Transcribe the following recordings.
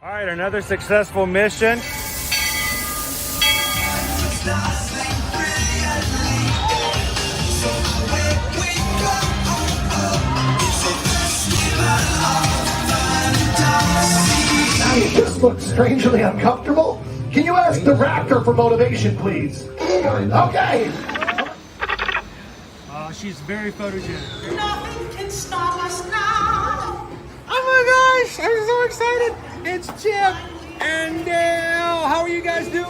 All right, another successful mission. You just look strangely uncomfortable. Can you ask the raptor for motivation, please? Okay. She's very photogenic. Nothing can stop us now. Oh my gosh, I'm so excited. It's Chip and Dale. How are you guys doing?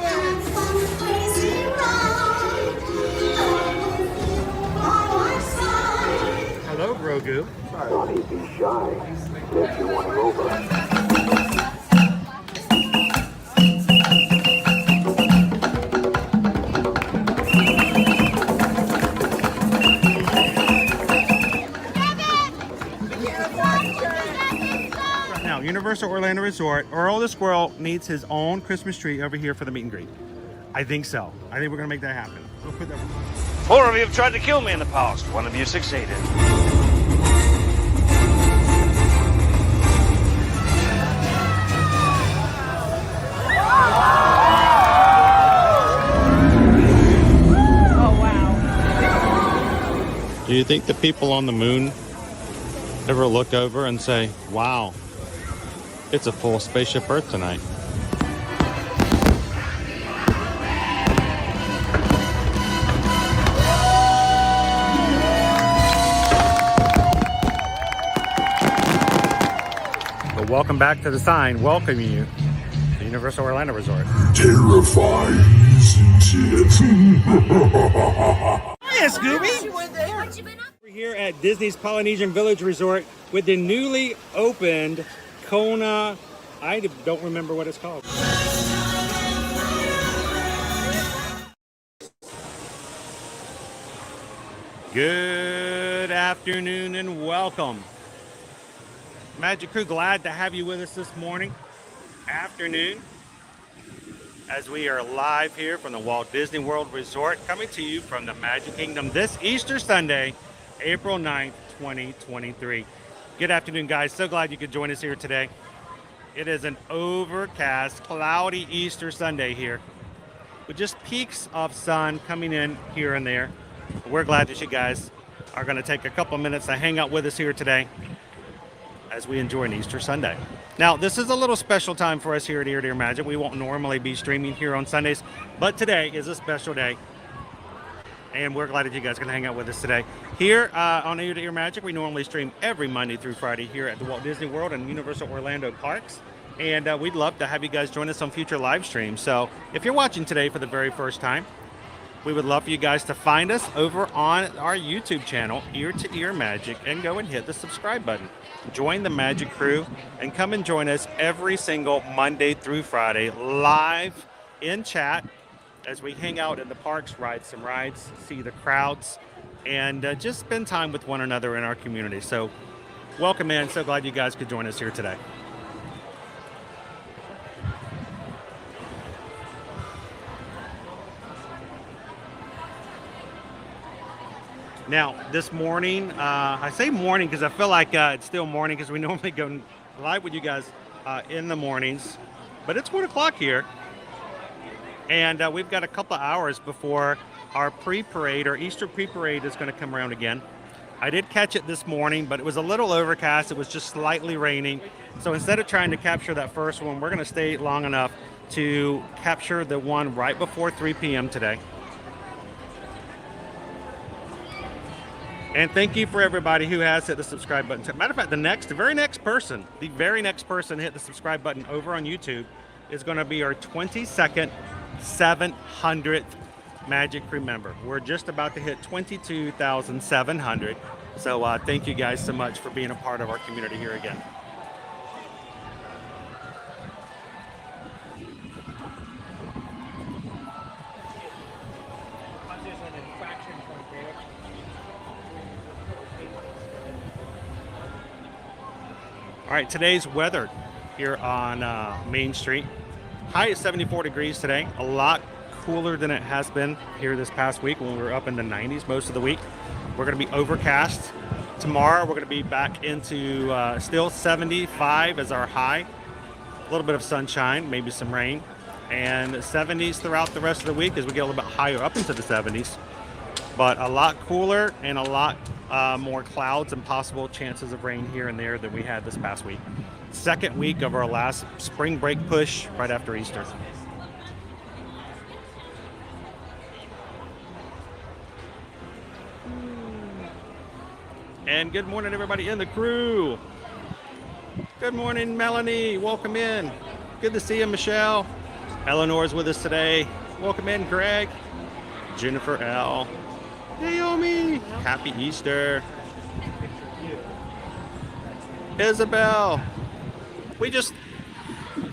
Hello, Grogu. Don't be shy. If you want to over. Now, Universal Orlando Resort, Earl the Squirrel needs his own Christmas tree over here for the meet and greet. I think so. I think we're going to make that happen. We'll put that. 4 of you have tried to kill me in the past. 1 of you succeeded. Do you think the people on the moon ever look over and say, wow, it's a full spaceship Earth tonight? Well, welcome back to the sign welcoming you to Universal Orlando Resort. Terrifying, isn't it? Hiya, Scooby! We're here at Disney's Polynesian Village Resort with the newly opened Kona. I don't remember what it's called. Good afternoon and welcome. Magic Crew, glad to have you with us this afternoon, as we are live here from the Walt Disney World Resort, coming to you from the Magic Kingdom this Easter Sunday, April 9th, 2023. Good afternoon, guys. So glad you could join us here today. It is an overcast, cloudy Easter Sunday here, with just peaks of sun coming in here and there. We're glad that you guys are going to take a couple minutes to hang out with us here today as we enjoy an Easter Sunday. Now, this is a little special time for us here at Ear to Ear Magic. We won't normally be streaming here on Sundays, but today is a special day, and we're glad that you guys can hang out with us today. Here on Ear to Ear Magic, we normally stream every Monday through Friday here at the Walt Disney World and Universal Orlando Parks, and we'd love to have you guys join us on future live streams. So if you're watching today for the very first time, we would love for you guys to find us over on our YouTube channel, Ear to Ear Magic, and go and hit the subscribe button. Join the Magic Crew and come and join us every single Monday through Friday live in chat as we hang out in the parks, ride some rides, see the crowds, and just spend time with one another in our community. So welcome in. So glad you guys could join us here today. Now, this morning, I say morning because I feel like it's still morning because we normally go live with you guys in the mornings, but it's 1 o'clock here, and we've got a couple of hours before our pre-parade or Easter pre-parade is going to come around again. I did catch it this morning, but it was a little overcast. It was just slightly raining. So instead of trying to capture that first one, we're going to stay long enough to capture the one right before 3 p.m. today. And thank you for everybody who has hit the subscribe button. Matter of fact, the very next person hit the subscribe button over on YouTube is going to be our 22nd, 700th Magic Crew member. We're just about to hit 22,700. So thank you guys so much for being a part of our community here again. All right, today's weather here on Main Street. High is 74 degrees today. A lot cooler than it has been here this past week when we were up in the 90s most of the week. We're going to be overcast. Tomorrow we're going to be back into still 75 as our high. A little bit of sunshine, maybe some rain, and 70s throughout the rest of the week as we get a little bit higher up into the 70s. But a lot cooler and a lot more clouds and possible chances of rain here and there than we had this past week. Second week of our last spring break push right after Easter. And good morning, everybody in the crew. Good morning, Melanie. Welcome in. Good to see you, Michelle. Eleanor's with us today. Welcome in, Greg. Jennifer L. Naomi. Happy Easter. Isabel.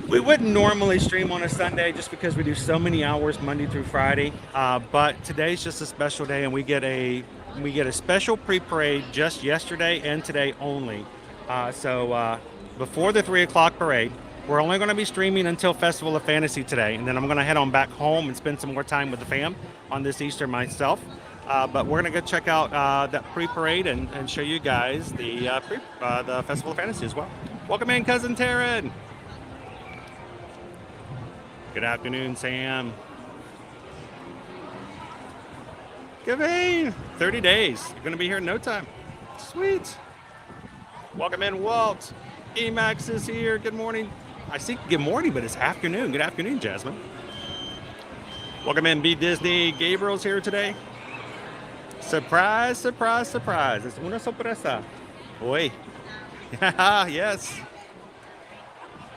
We wouldn't normally stream on a Sunday just because we do so many hours Monday through Friday. But today's just a special day, and we get a special pre-parade just yesterday and today only. So before the 3 o'clock parade, we're only going to be streaming until Festival of Fantasy today, and then I'm going to head on back home and spend some more time with the fam on this Easter myself. But we're going to go check out that pre-parade and show you guys the Festival of Fantasy as well. Welcome in, Cousin Taryn. Good afternoon, Sam. Gavane, 30 days. You're going to be here in no time. Sweet. Welcome in, Walt. Emax is here. Good morning. I see good morning, but it's afternoon. Good afternoon, Jasmine. Welcome in, B Disney. Gabriel's here today. Surprise, surprise, surprise. Es una sorpresa. Oi. Yes.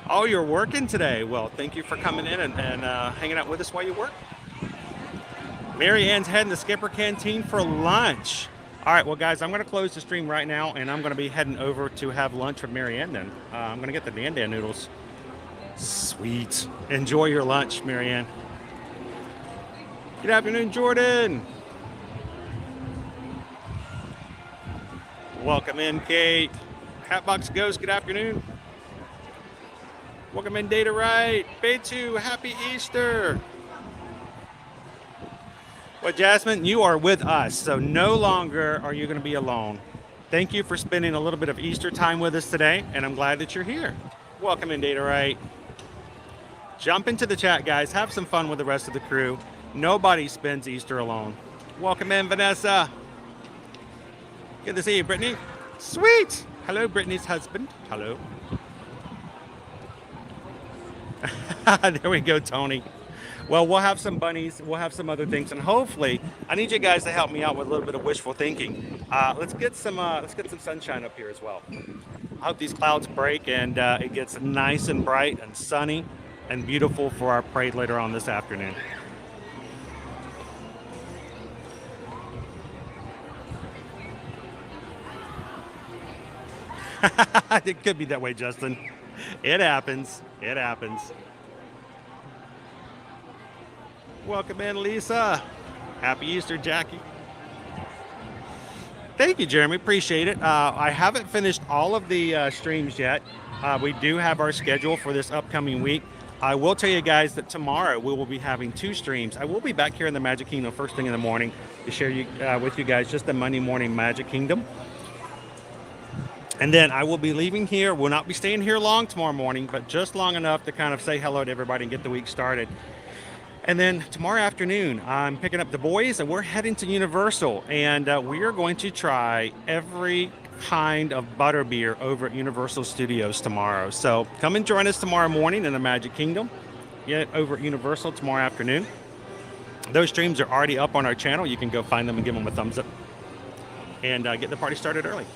Oh, you're working today. Well, thank you for coming in and hanging out with us while you work. Mary Ann's heading to Skipper Canteen for lunch. All right, well, guys, I'm going to close the stream right now, and I'm going to be heading over to have lunch with Mary Ann then. I'm going to get the Dan Dan noodles. Sweet. Enjoy your lunch, Mary Ann. Good afternoon, Jordan. Welcome in, Kate. Hatbox Ghost, good afternoon. Welcome in, Data Right. Beitu, happy Easter. Well, Jasmine, you are with us, so no longer are you going to be alone. Thank you for spending a little bit of Easter time with us today, and I'm glad that you're here. Welcome in, Data Right. Jump into the chat, guys. Have some fun with the rest of the crew. Nobody spends Easter alone. Welcome in, Vanessa. Good to see you, Brittany. Sweet. Hello, Brittany's husband. Hello. There we go, Tony. Well, we'll have some bunnies. We'll have some other things, and hopefully, I need you guys to help me out with a little bit of wishful thinking. Let's get some sunshine up here as well. I hope these clouds break and it gets nice and bright and sunny and beautiful for our parade later on this afternoon. It could be that way, Justin. It happens. It happens. Welcome in, Lisa. Happy Easter, Jackie. Thank you, Jeremy. Appreciate it. I haven't finished all of the streams yet. We do have our schedule for this upcoming week. I will tell you guys that tomorrow we will be having 2 streams. I will be back here in the Magic Kingdom first thing in the morning to share with you guys just the Monday morning Magic Kingdom. And then I will be leaving here. We'll not be staying here long tomorrow morning, but just long enough to kind of say hello to everybody and get the week started. And then tomorrow afternoon, I'm picking up the boys and we're heading to Universal. And we are going to try every kind of Butterbeer over at Universal Studios tomorrow. So come and join us tomorrow morning in the Magic Kingdom. Get over at Universal tomorrow afternoon. Those streams are already up on our channel. You can go find them and give them a thumbs up. And get the party started early.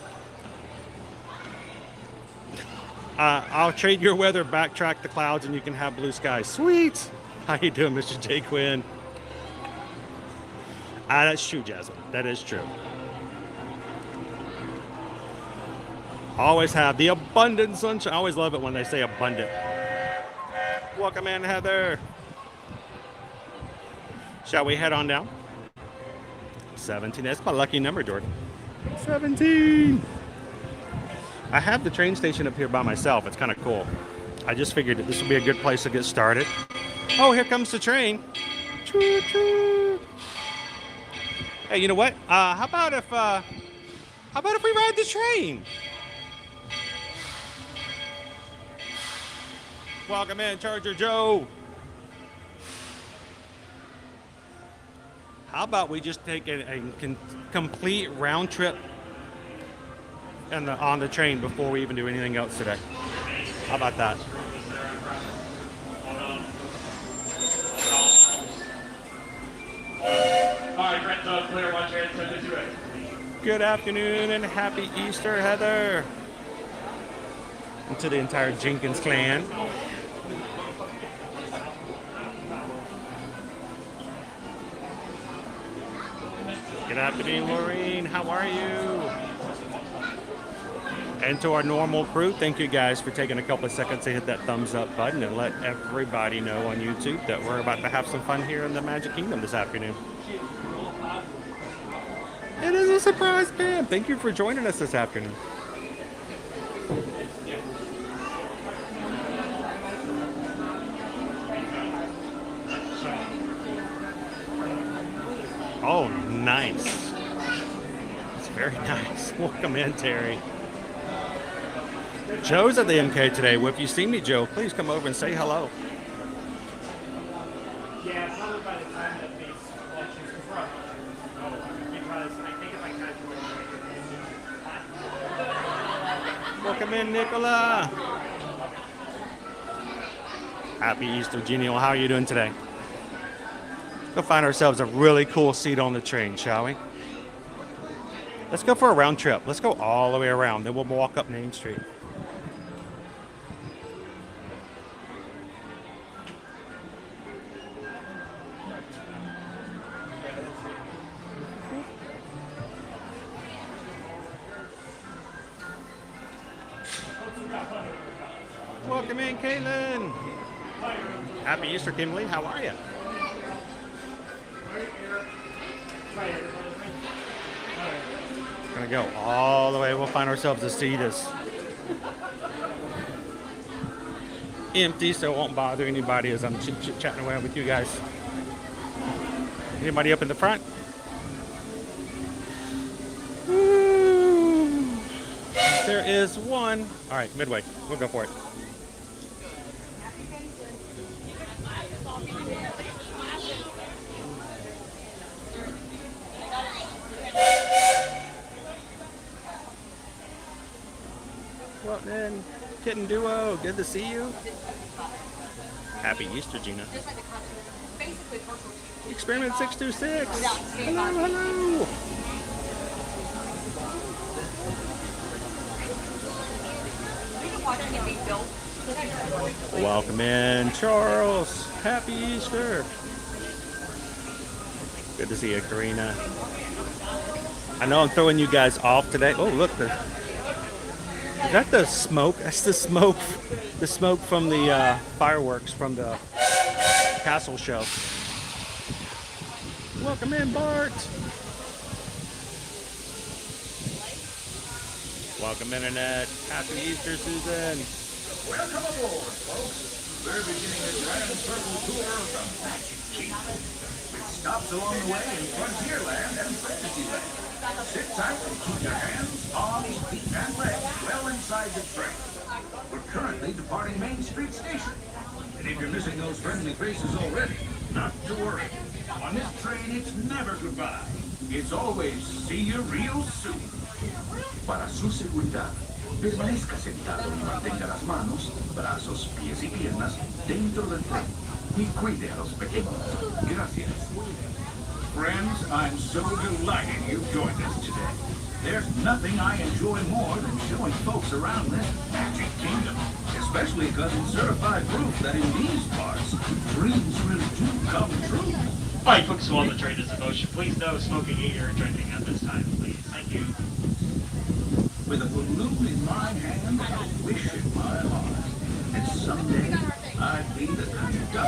I'll trade your weather, backtrack the clouds, and you can have blue skies. Sweet. How you doing, Mr. J. Quinn? That's true, Jasmine. That is true. Always have the abundant sunshine. I always love it when they say abundant. Welcome in, Heather. Shall we head on down? 17. That's my lucky number, Jordan. 17. I have the train station up here by myself. It's kind of cool. I just figured that this would be a good place to get started. Oh, here comes the train. Choo choo. Hey, you know what? How about if we ride the train? Welcome in, Charger Joe. How about we just take a complete round trip on the train before we even do anything else today? How about that? Alright, Brent's all clear. Watch your head, send it to it. Good afternoon and happy Easter, Heather. And to the entire Jenkins clan. Good afternoon, Maureen. How are you? And to our normal crew, thank you guys for taking a couple of seconds to hit that thumbs up button and let everybody know on YouTube that we're about to have some fun here in the Magic Kingdom this afternoon. It is a surprise, Pam. Thank you for joining us this afternoon. Oh, nice. It's very nice. Welcome in, Terry. Joe's at the MK today. Well, if you see me, Joe, please come over and say hello. Yeah, probably by the time that these elections are front. Because I think if I catch Welcome in, Nicola. Happy Easter, Genial. How are you doing today? Go find ourselves a really cool seat on the train, shall we? Let's go for a round trip. Let's go all the way around. Then we'll walk up Main Street. Welcome in, Caitlin. Happy Easter, Kimberly. How are you? Gonna go all the way. We'll find ourselves a seat that's empty, so it won't bother anybody as I'm chatting away with you guys. Anybody up in the front? Woo. There is one. All right, midway. We'll go for it. Well then, Kitten Duo, good to see you. Happy Easter, Gina. Experiment 626. Hello, hello. Welcome in, Charles. Happy Easter. Good to see you, Karina. I know I'm throwing you guys off today. Oh, look, is that the smoke? That's the smoke. The smoke from the fireworks from the castle show. Welcome in, Bart. Welcome, Internet. Happy Easter, Susan. Welcome aboard, folks. We're beginning a grand circle tour of the Magic Kingdom, with stops along the way in Frontierland and Fantasyland. Sit tight and keep your hands, arms, feet, and legs well inside the train. We're currently departing Main Street Station. And if you're missing those friendly faces already, not to worry. On this train, it's never goodbye. It's always see you real soon. Para su seguridad, permanezca sentado y mantenga las manos, brazos, pies y piernas dentro del tren. Y cuide a los pequeños. Gracias. Friends, I'm so delighted you've joined us today. There's nothing I enjoy more than showing folks around this Magic Kingdom, especially because it's certified proof that in these parts, dreams really do come true. All right, folks who on the train is in motion, please no smoking, eating, or drinking at this time, please. Thank you. With a balloon in my hand and a wish in my heart, that someday I'd be the conductor.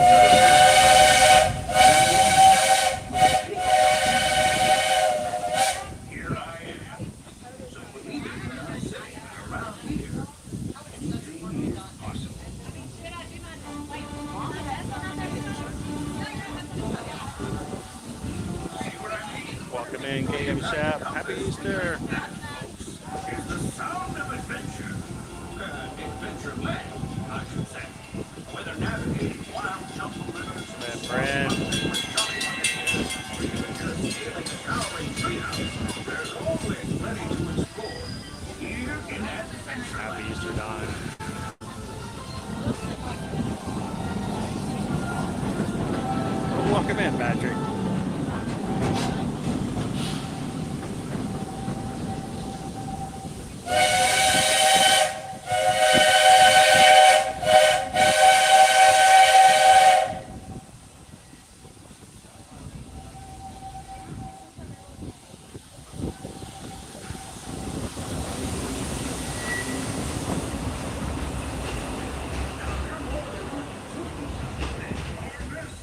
Here I am. So believe it when I say, around here, anything is possible. See what I mean? Welcome in, KM Chef. Happy Easter. Is the sound of adventure. Adventure-led, I should say. again, Patrick.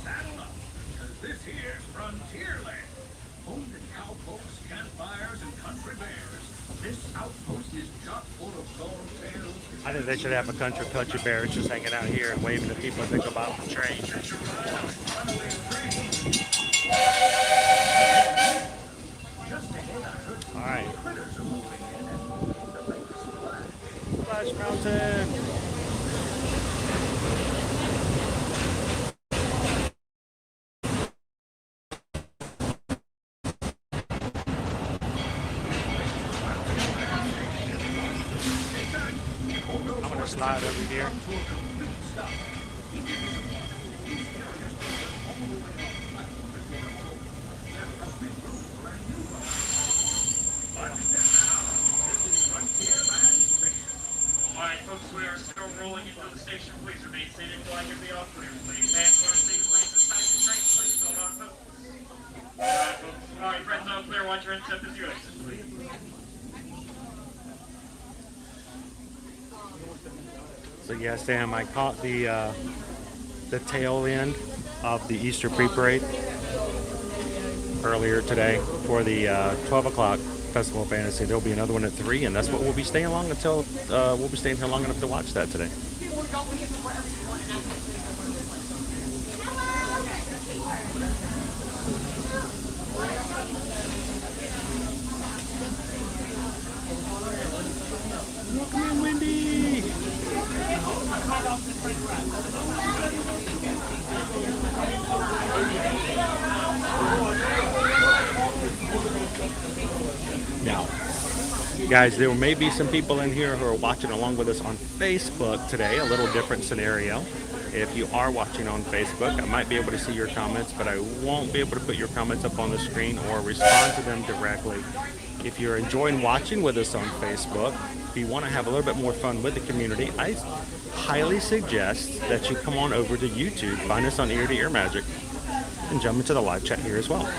Saddle up, 'cause this here's Frontierland. Home to cowpokes, campfires, and country bears. This outpost is chock full of tall tales. I think they should have a country bears just hanging out here and waving to people as they go by on the train. All right. Splash Mountain. I'm gonna slide over here. Alright, folks, we are still rolling into the station. Please remain seated until I give the all clear. Please hand for these lanes as fast as train. Please hold on, folks. Alright, folks. Alright, friends, all clear. Watch your instep as you exit, please. So yeah, Sam, I caught the tail end of the Easter pre-parade earlier today for the 12 o'clock Festival of Fantasy. There'll be another one at 3, and that's what we'll be staying long until we'll be staying here long enough to watch that today. Welcome in, Wendy. Now, guys, there may be some people in here who are watching along with us on Facebook today, a little different scenario. If you are watching on Facebook, I might be able to see your comments, but I won't be able to put your comments up on the screen or respond to them directly. If you're enjoying watching with us on Facebook, if you want to have a little bit more fun with the community, I highly suggest that you come on over to YouTube, find us on Ear to Ear Magic, and jump into the live chat here as well.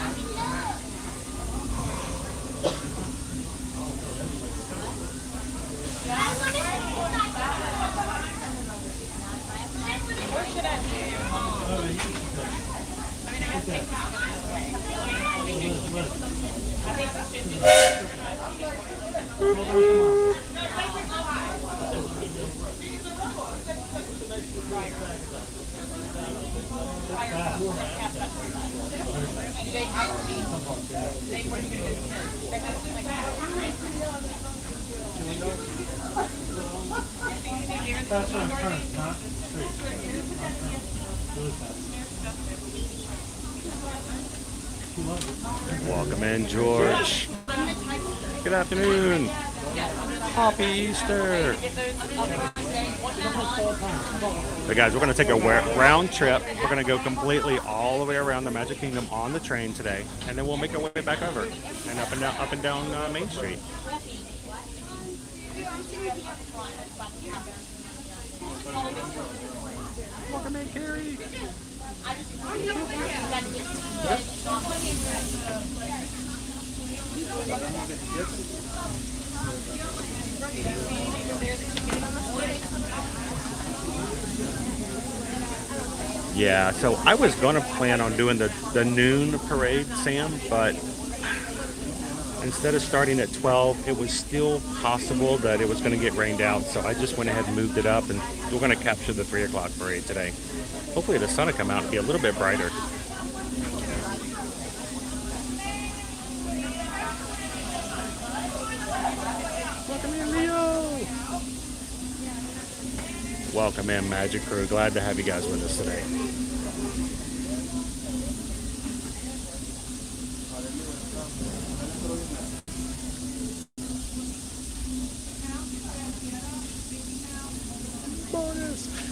Welcome in, George. Good afternoon. Happy Easter. So guys, we're going to take a round trip. We're going to go completely all the way around the Magic Kingdom on the train today, and then we'll make our way back over and up and down Main Street. Welcome in, Carrie. Yeah, so I was going to plan on doing the noon parade, Sam, but instead of starting at 12, it was still possible that it was going to get rained out, so I just went ahead and moved it up, and we're going to capture the 3 o'clock parade today. Hopefully the sun will come out and be a little bit brighter. Welcome in, Leo! Welcome in, Magic Crew. Glad to have you guys with us today.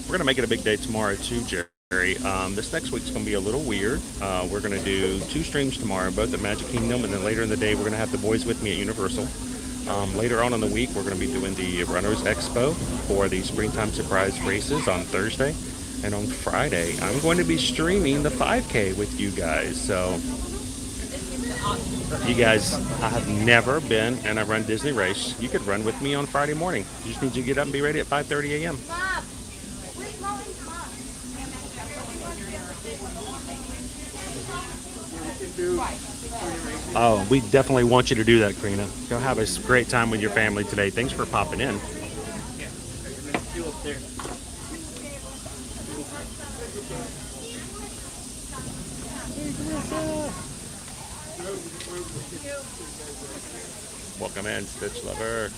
We're going to make it a big day tomorrow too, Jerry. This next week's going to be a little weird. We're going to do 2 streams tomorrow, both at Magic Kingdom, and then later in the day we're going to have the boys with me at Universal. Later on in the week, we're going to be doing the Runners Expo for the Springtime Surprise races on Thursday. And on Friday, I'm going to be streaming the 5K with you guys. So, you guys, I have never been and I run Disney race. You could run with me on Friday morning. You just need to get up and be ready at 5:30 a.m. Oh, we definitely want you to do that, Karina. Go have a great time with your family today. Thanks for popping in. Welcome in, Stitch Lover.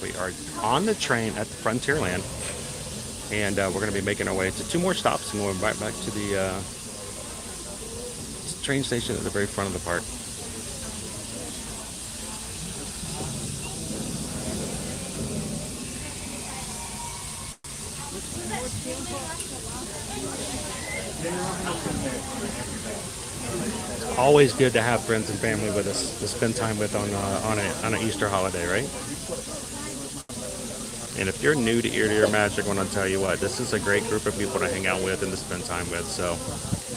We are on the train at the Frontierland, and we're going to be making our way to 2 more stops and going right back to the train station at the very front of the park. Always good to have friends and family with us to spend time with on an Easter holiday, right? And if you're new to Ear to Ear Magic, I want to tell you what, this is a great group of people to hang out with and to spend time with. So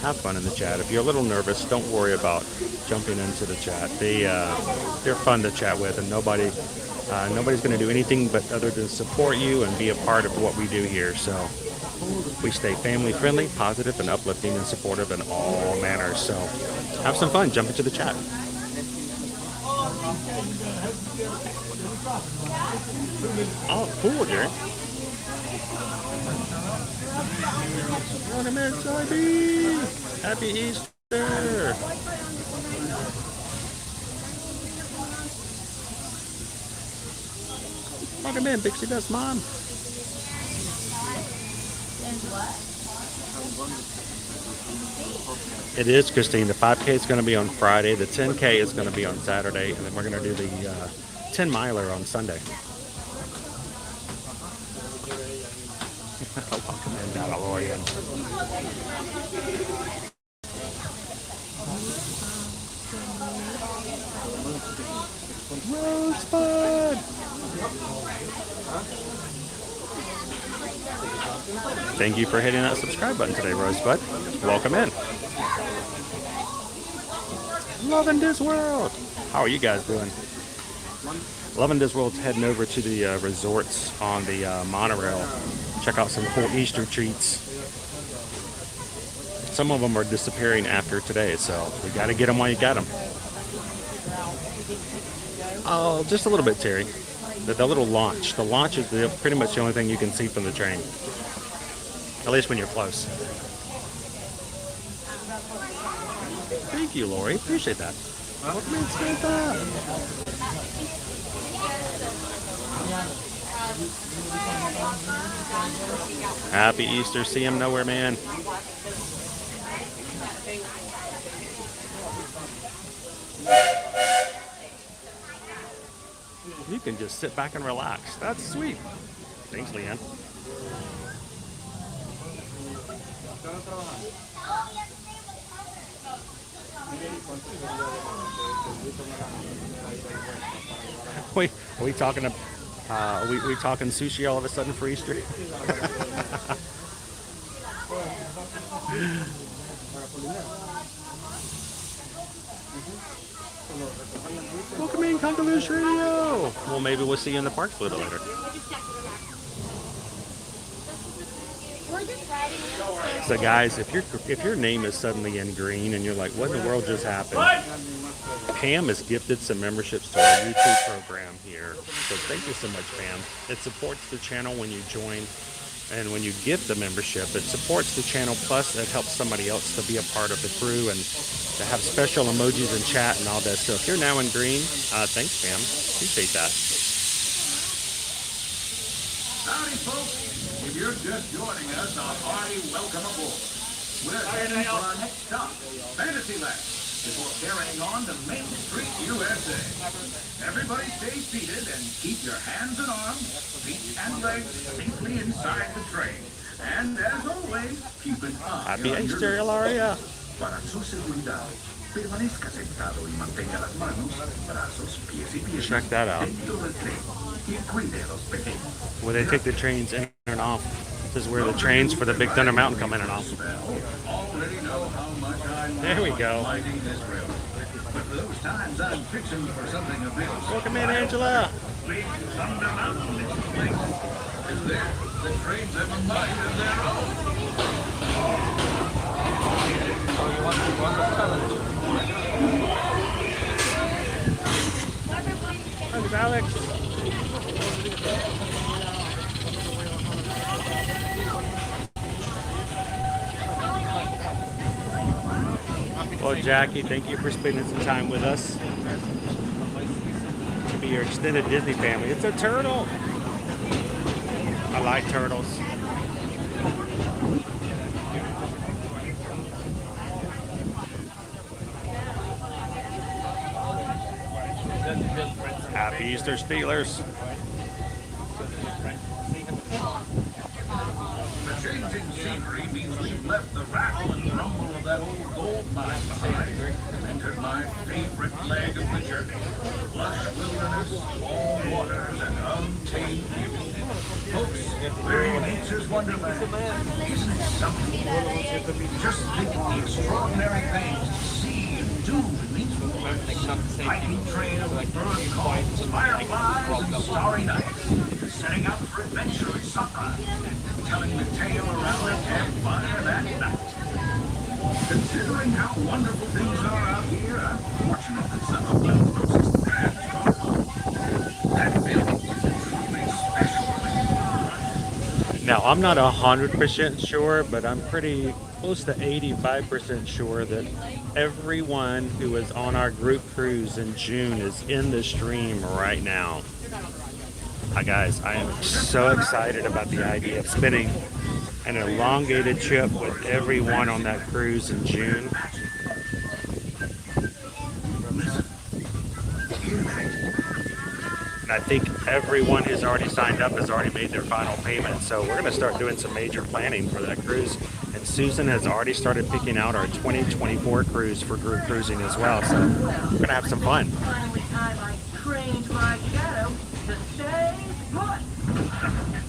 have fun in the chat. If you're a little nervous, don't worry about jumping into the chat. They're fun to chat with, and nobody's going to do anything but other than support you and be a part of what we do here. So we stay family friendly, positive, and uplifting and supportive in all manners. So have some fun. Jump into the chat. Oh, cool, Jared. Happy Easter. Welcome in, Pixie Dust Mom. It is, Christine. The 5K is going to be on Friday. The 10K is going to be on Saturday. And then we're going to do the 10-miler on Sunday. Welcome in, Mandalorian. Rosebud! Thank you for hitting that subscribe button today, Rosebud. Welcome in. Loving this world. How are you guys doing? Loving this world's heading over to the resorts on the monorail. Check out some cool Easter treats. Some of them are disappearing after today, so we got to get them while you got them. Oh, just a little bit, Terry. The little launch. The launch is pretty much the only thing you can see from the train. At least when you're close. Thank you, Lori. Appreciate that. Welcome in, Samantha. Happy Easter. See him nowhere, man. You can just sit back and relax. That's sweet. Thanks, Leanne. Wait, are we talking? We talking sushi all of a sudden for Easter? Welcome in, Convolution Radio. Well, maybe we'll see you in the parks a little later. So, guys, if your name is suddenly in green and you're like, "What in the world just happened?" Pam has gifted some memberships to our YouTube program here. So thank you so much, Pam. It supports the channel when you join, and when you give the membership, it supports the channel. Plus, it helps somebody else to be a part of the crew and to have special emojis in chat and all that. So if you're now in green, thanks, Pam. Appreciate that. Howdy, folks. If you're just joining us, a hearty welcome aboard. We're heading for our next stop, Fantasyland. before carrying on to Main Street, USA. Everybody stay seated and keep your hands and arms, feet and legs safely inside the train. And as always, keep an eye Happy on Easter, your Ilaria. Para su seguridad, permanezca sentado y mantenga las manos, brazos, pies y piernas Check that out. dentro del tren y cuide a los pequeños. Where they take the trains in and off. This is where the trains for the Big Thunder Mountain come in and off. Already know how much I love There we go. lighting this railroad. But for those times I'm fixing for something a bit Welcome in, Angela. Big Thunder Mountain is the place. Is there? The trains have a mind of their own. Thanks, Alex. Well, Jackie, thank you for spending some time with us. To be your extended Disney family. It's a turtle. I like turtles. Happy Easter, Steelers. The changing scenery means we've left the rattle and rumble of that old gold mine behind and entered my favorite leg of the journey. Lush wilderness, warm waters, and untamed beauty. Folks, we're in nature's wonderland. Isn't it something? Just think of the extraordinary things to see and do in these woods. Hiking trails, bird calls, fireflies, and starry nights. Setting out for adventure at sunrise. Telling the tale around a campfire that night. Considering how wonderful things are out here, I'm fortunate that some of the closest paths are home. That building is a truly special place. Now, I'm not 100% sure, but I'm pretty close to 85% sure that everyone who was on our group cruise in June is in the stream right now. Hi guys, I am so excited about the idea of spending an elongated trip with everyone on that cruise in June. And I think everyone who's already signed up has already made their final payment. So we're going to start doing some major planning for that cruise. And Susan has already started picking out our 2024 cruise for group cruising as well. So we're going to have some fun. Finally, time I trained my shadow to stay put.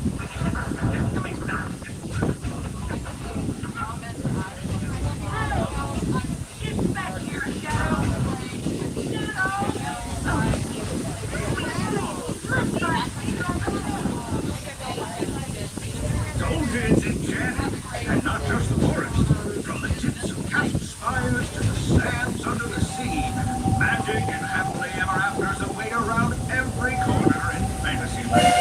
Get back here, Shadow. Golden's enchanted, and not just the forest. From the tips of castle spires to the sands under the sea, magic and happily ever afters await around every corner in Fantasyland.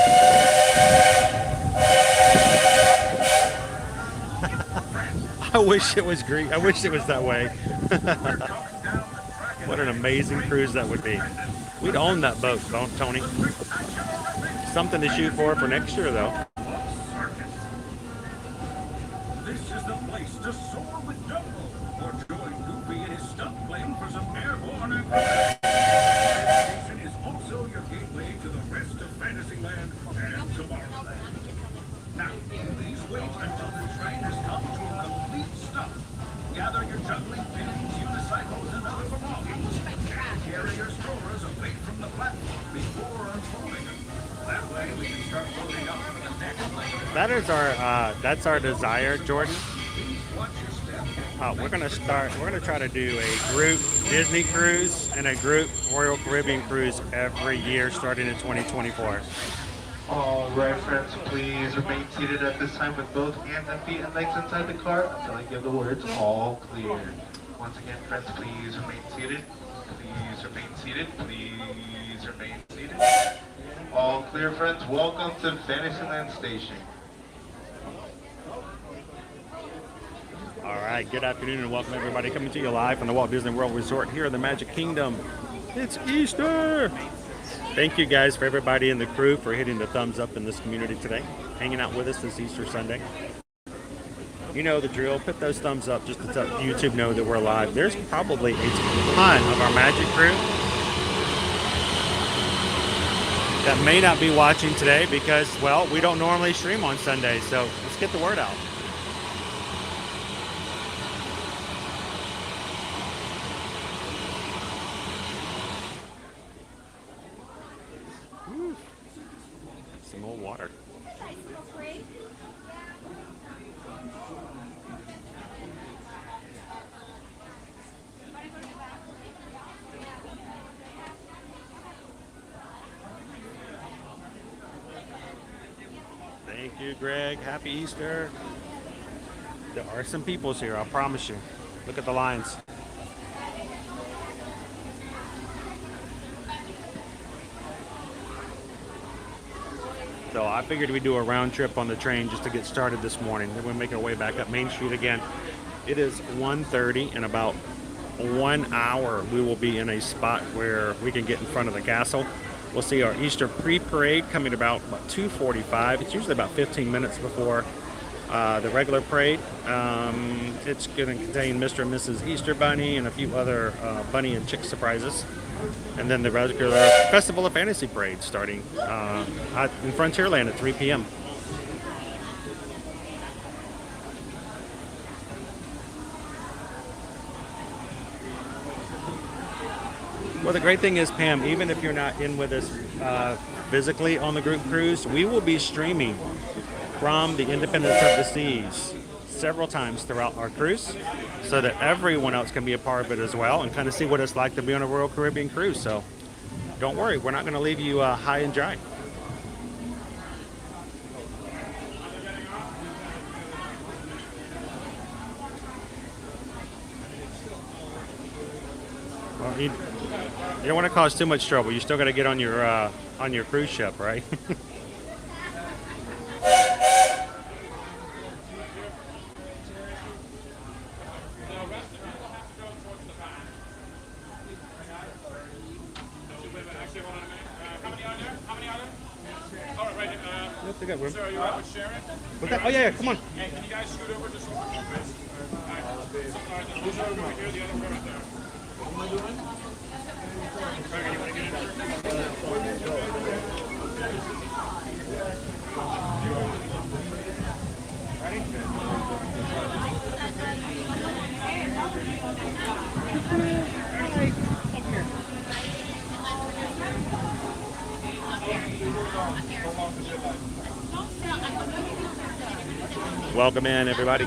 I wish it was Greek. I wish it was that way. What an amazing cruise that would be. We'd own that boat, don't Tony? Something to shoot for next year, though. This is the place to soar with Dumbo, or join Goofy in his stunt plane for some airborne activity. The station is also your gateway to the rest of Fantasyland and Tomorrowland. Now, please wait until the train has come to a complete stop. Gather your juggling pins, unicycles, and other belongings, and carry your strollers away from the platform before unfolding them. That way we can start loading up for the next layer. That is our that's our desire, Jordan. We're gonna try to do a group Disney cruise and a group Royal Caribbean cruise every year starting in 2024. All right, friends, please remain seated at this time with both hands and feet and legs inside the car until I give the words all clear. Once again, friends, please remain seated. Please remain seated. Please remain seated. All clear, friends. Welcome to Fantasyland Station. All right, good afternoon and welcome everybody coming to you live from the Walt Disney World Resort here in the Magic Kingdom. It's Easter! Thank you guys for everybody in the crew for hitting the thumbs up in this community today, hanging out with us this Easter Sunday. You know the drill. Put those thumbs up just to let YouTube know that we're live. There's probably a ton of our Magic crew that may not be watching today because, well, we don't normally stream on Sundays. So let's get the word out. Woo. Some more water. Thank you, Greg. Happy Easter. There are some peoples here, I promise you. Look at the lines. So I figured we'd do a round trip on the train just to get started this morning. Then we'll make our way back up Main Street again. It is 1:30. In about 1 hour, we will be in a spot where we can get in front of the castle. We'll see our Easter pre-parade coming about 2:45. It's usually about 15 minutes before the regular parade. It's going to contain Mr. and Mrs. Easter Bunny and a few other bunny and chick surprises. And then the regular Festival of Fantasy parade starting in Frontierland at 3 p.m. Well, the great thing is, Pam, even if you're not in with us physically on the group cruise, we will be streaming from the Independence of the Seas several times throughout our cruise so that everyone else can be a part of it as well and kind of see what it's like to be on a Royal Caribbean cruise. So don't worry, we're not going to leave you high and dry. Well, you don't want to cause too much trouble. You still got to get on your cruise ship, right? Sir, are you out with Sharon? What's that? Oh, yeah, come on. Hey, can you guys scoot over just one? Who's over here? The other one right there. What am I doing? Okay, you want to get in there? Welcome in, everybody.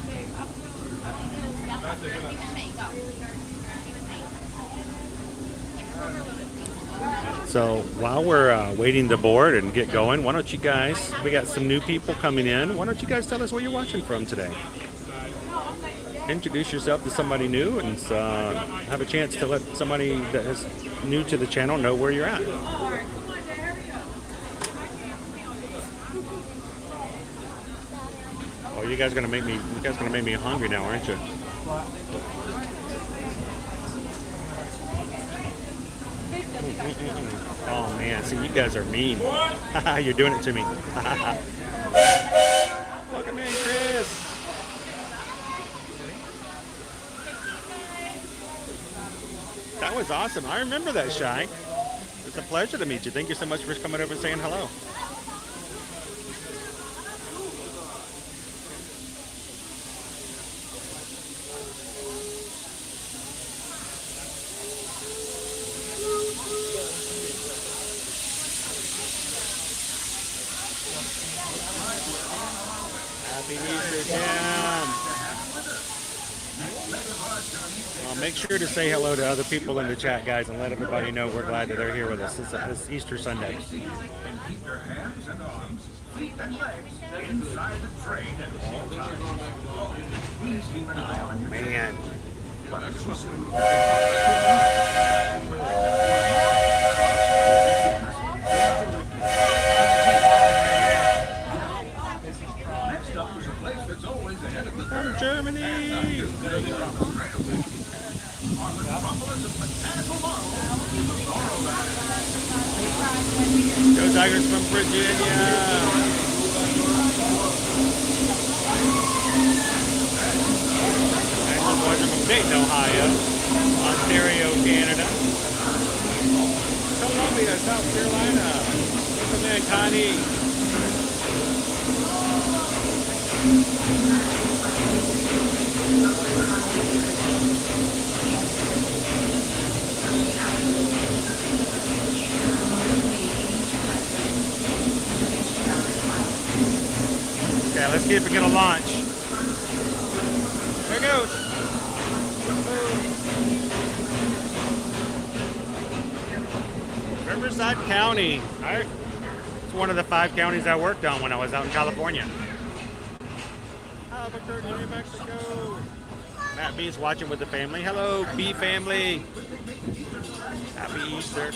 So while we're waiting to board and get going, why don't you guys, we got some new people coming in. Why don't you guys tell us where you're watching from today? Introduce yourself to somebody new and have a chance to let somebody that is new to the channel know where you're at. Oh, you guys gonna make me hungry now, aren't you? Oh man, see, you guys are mean. You're doing it to me. Welcome in, Chris. That was awesome. I remember that, Shy. It's a pleasure to meet you. Thank you so much for coming over and saying hello. Happy Easter, Tim. Well, make sure to say hello to other people in the chat, guys, and let everybody know we're glad that they're here with us. It's Easter Sunday. And keep your hands and arms, feet and legs inside the train at all times. Please keep an eye on your Man. Next up is a place that's always ahead of the From Germany. Go Tigers from Virginia. Dayton, Ohio, Ontario, Canada, Columbia, South Carolina. Welcome in, Connie. Okay, let's see if we get a launch. There it goes. Riverside County. It's one of the 5 counties I worked on when I was out in California. Albuquerque, New Mexico. Matt B is watching with the family. Hello, B family. Happy Easter.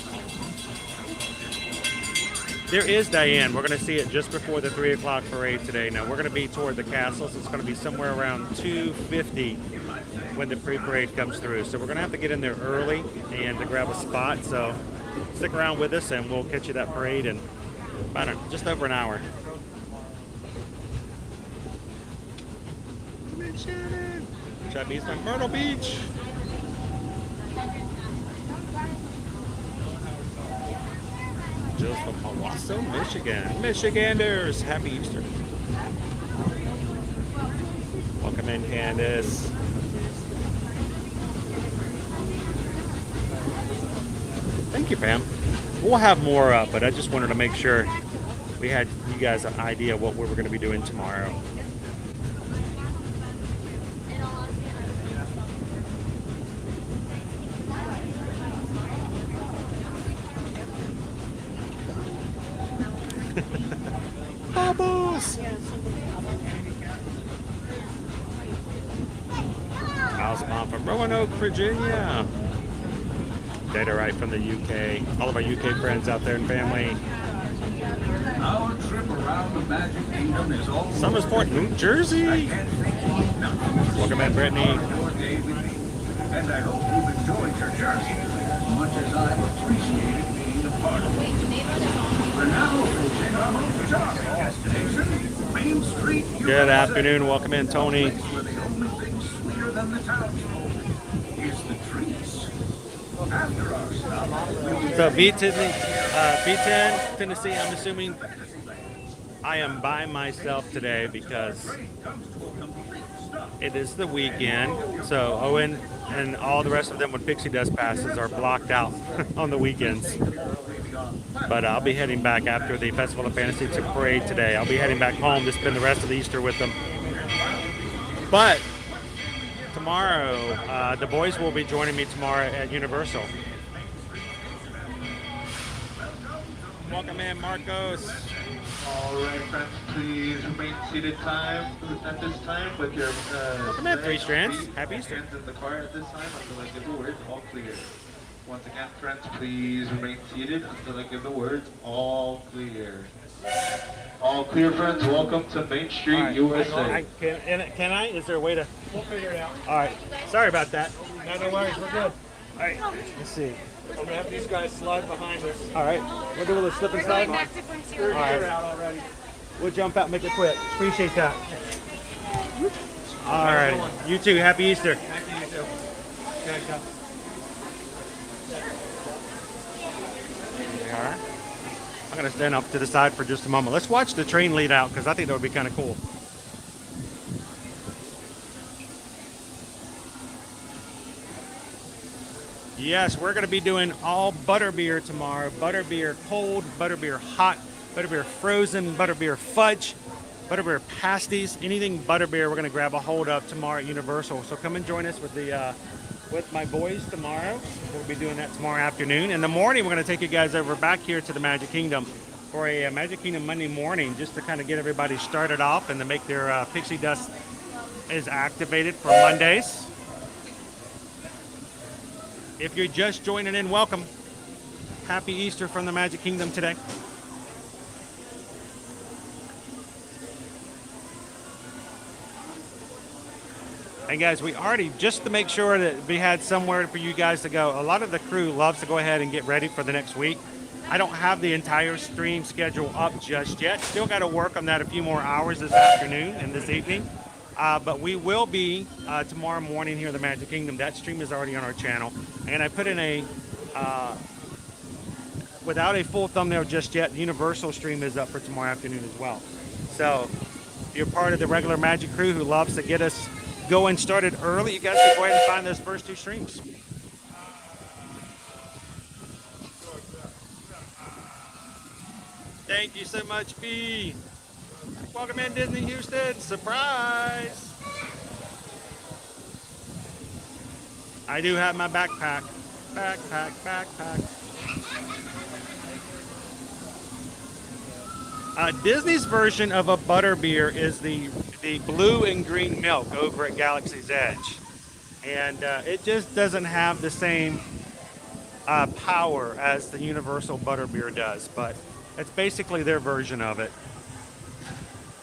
There is Diane. We're going to see it just before the 3 o'clock parade today. Now, we're going to be toward the castles. It's going to be somewhere around 2:50 when the pre-parade comes through. So we're going to have to get in there early and to grab a spot. So stick around with us and we'll catch you that parade in about just over an hour. Chubby's from Myrtle Beach. Jill's from Owasso, Michigan. Michiganders, happy Easter. Welcome in, Candace. Thank you, Pam. We'll have more up, but I just wanted to make sure we had you guys an idea what we were going to be doing tomorrow. Bubbles! House mom from Roanoke, Virginia. Data right from the UK. All of our UK friends out there and family. Our trip around the Magic Kingdom is all Summersport, New Jersey. Welcome in, Brittany. And I hope you've enjoyed your journey as much as I've appreciated being a part of it. We're now approaching our most charming destination, Main Street. Good afternoon. Welcome in, Tony. Where the only thing sweeter than the townsfolk is the treats. After our stop, So B10, Tennessee, I'm assuming I am by myself today because it is the weekend. So Owen and all the rest of them with pixie dust passes are blocked out on the weekends. But I'll be heading back after the Festival of Fantasy to parade today. I'll be heading back home to spend the rest of the Easter with them. But tomorrow, the boys will be joining me tomorrow at Universal. Welcome in, Marcos. All right, friends, please remain seated at this time with your Welcome in, Three Strands. Happy Easter. hands in the car at this time until I give the words all clear. Once again, friends, please remain seated until I give the words all clear. All clear, friends. Welcome to Main Street, USA. Can I? Is there a way to? We'll figure it out. All right. Sorry about that. No worries, we're good. All right. Let's see. I'm gonna have these guys slide behind us. All right. We'll do a little slip and slide. We're All right. out already. We'll jump out, and make it quick. Appreciate that. All right. You too. Happy Easter. Thank you, too. Okay, go. There we are. I'm going to stand up to the side for just a moment. Let's watch the train lead out because I think that would be kind of cool. Yes, we're going to be doing all Butterbeer tomorrow. Butterbeer cold, Butterbeer hot, Butterbeer frozen, Butterbeer fudge, Butterbeer pasties, anything Butterbeer we're going to grab a hold of tomorrow at Universal. So come and join us with my boys tomorrow. We'll be doing that tomorrow afternoon. In the morning, we're going to take you guys over back here to the Magic Kingdom for a Magic Kingdom Monday morning just to kind of get everybody started off and to make their pixie dust is activated for Mondays. If you're just joining in, welcome. Happy Easter from the Magic Kingdom today. And guys, we already, just to make sure that we had somewhere for you guys to go, a lot of the crew loves to go ahead and get ready for the next week. I don't have the entire stream schedule up just yet. Still got to work on that a few more hours this afternoon and this evening. But we will be tomorrow morning here at the Magic Kingdom. That stream is already on our channel. And I put in a, without a full thumbnail just yet, the Universal stream is up for tomorrow afternoon as well. So if you're part of the regular Magic crew who loves to get us going started early, you guys can go ahead and find those first 2 streams. Thank you so much, B. Welcome in, Disney Houston. Surprise! I do have my backpack. Backpack. Disney's version of a Butterbeer is the blue and green milk over at Galaxy's Edge. And it just doesn't have the same power as the Universal Butterbeer does. But it's basically their version of it.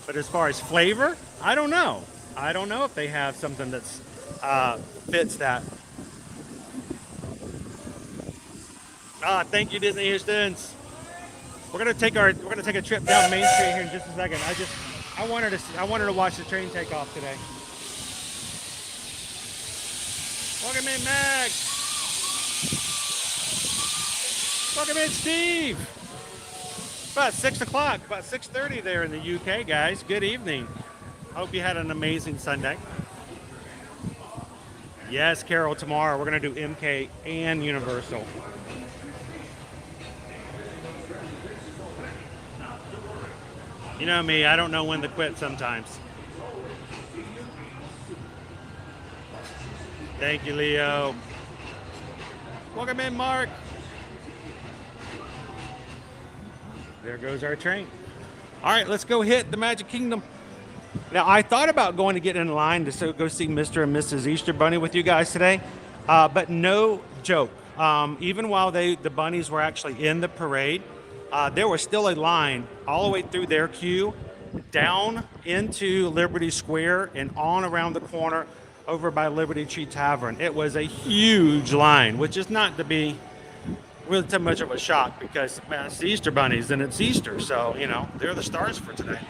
But as far as flavor, I don't know. I don't know if they have something that's fits that. Thank you, Disney Houstons. We're gonna take a trip down Main Street here in just a second. I wanted to watch the train take off today. Welcome in, Max. Welcome in, Steve. About 6 o'clock, about 6:30 there in the UK, guys. Good evening. Hope you had an amazing Sunday. Yes, Carol, tomorrow we're going to do MK and Universal. You know me, I don't know when to quit sometimes. Thank you, Leo. Welcome in, Mark. There goes our train. All right, let's go hit the Magic Kingdom. Now, I thought about going to get in line to go see Mr. and Mrs. Easter Bunny with you guys today, but no joke. Even while the bunnies were actually in the parade, there was still a line all the way through their queue, down into Liberty Square and on around the corner over by Liberty Tree Tavern. It was a huge line, which is not to be really too much of a shock because, man, it's the Easter bunnies and it's Easter, so, you know, they're the stars for today.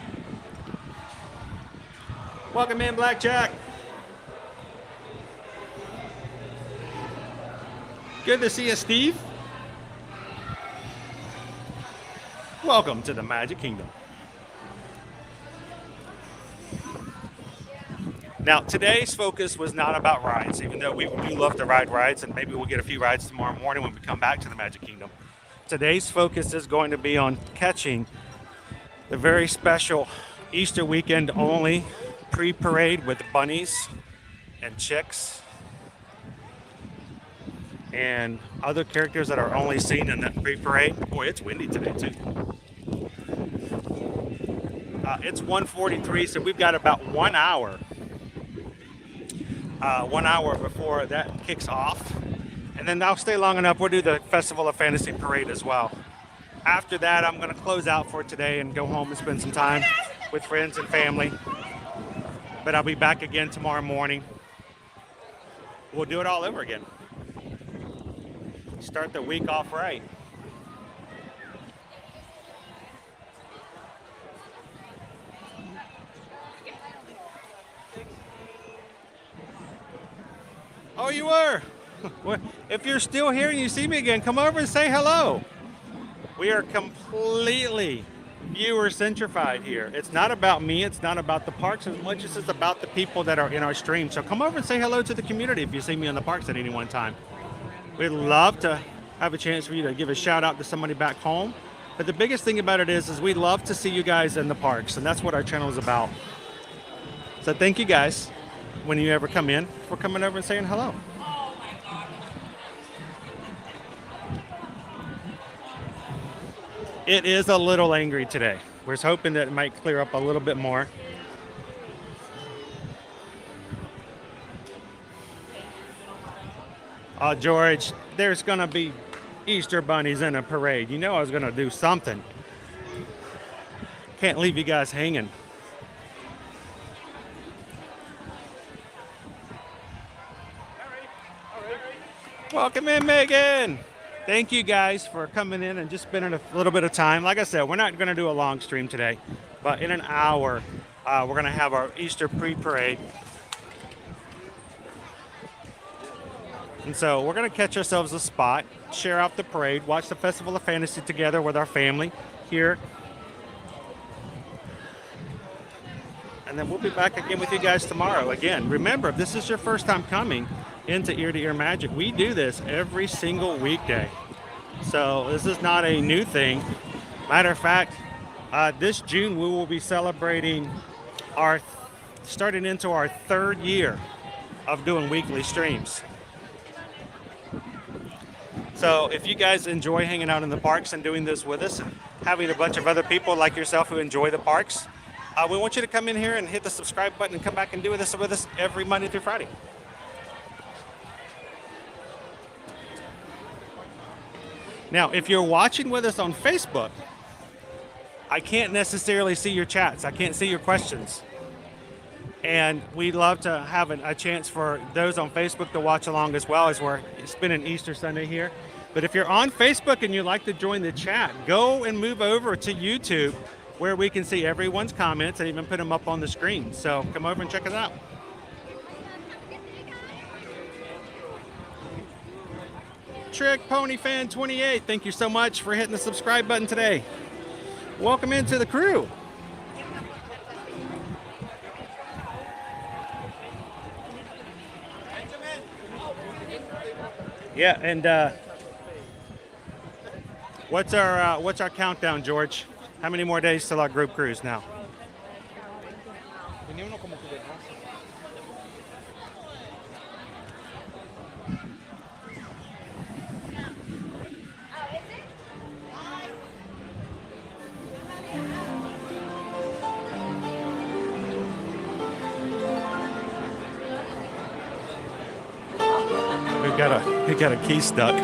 Welcome in, Blackjack. Good to see you, Steve. Welcome to the Magic Kingdom. Now, today's focus was not about rides, even though we do love to ride rides, and maybe we'll get a few rides tomorrow morning when we come back to the Magic Kingdom. Today's focus is going to be on catching the very special Easter weekend only pre-parade with bunnies and chicks and other characters that are only seen in that pre-parade. Boy, it's windy today, too. It's 1:43, so we've got about 1 hour. 1 hour before that kicks off. And then I'll stay long enough. We'll do the Festival of Fantasy Parade as well. After that, I'm going to close out for today and go home and spend some time with friends and family. But I'll be back again tomorrow morning. We'll do it all over again. Start the week off right. Oh, you were? If you're still here and you see me again, come over and say hello. We are completely viewer-centrified here. It's not about me. It's not about the parks as much as it's about the people that are in our stream. So come over and say hello to the community if you see me in the parks at any one time. We'd love to have a chance for you to give a shout out to somebody back home. But the biggest thing about it is we love to see you guys in the parks, and that's what our channel is about. So thank you guys, when you ever come in, for coming over and saying hello. It is a little angry today. We're hoping that it might clear up a little bit more. Oh, George, there's going to be Easter bunnies in a parade. You know I was going to do something. Can't leave you guys hanging. Welcome in, Megan. Thank you guys for coming in and just spending a little bit of time. Like I said, we're not going to do a long stream today, but in an hour, We're going to have our Easter pre-parade. And so we're going to catch ourselves a spot, share out the parade, watch the Festival of Fantasy together with our family here. And then we'll be back again with you guys tomorrow. Again, remember, if this is your first time coming into Ear to Ear Magic, we do this every single weekday. So this is not a new thing. Matter of fact, this June we will be celebrating starting into our 3rd year of doing weekly streams. So if you guys enjoy hanging out in the parks and doing this with us and having a bunch of other people like yourself who enjoy the parks, we want you to come in here and hit the subscribe button and come back and do this with us every Monday through Friday. Now, if you're watching with us on Facebook, I can't necessarily see your chats. I can't see your questions. And we'd love to have a chance for those on Facebook to watch along as well, as we're spending Easter Sunday here. But if you're on Facebook and you'd like to join the chat, go and move over to YouTube where we can see everyone's comments and even put them up on the screen. So come over and check us out. Trick Pony Fan 28, thank you so much for hitting the subscribe button today. Welcome into the crew. Yeah, and what's our countdown, George? How many more days till our group cruise now? We got a key stuck.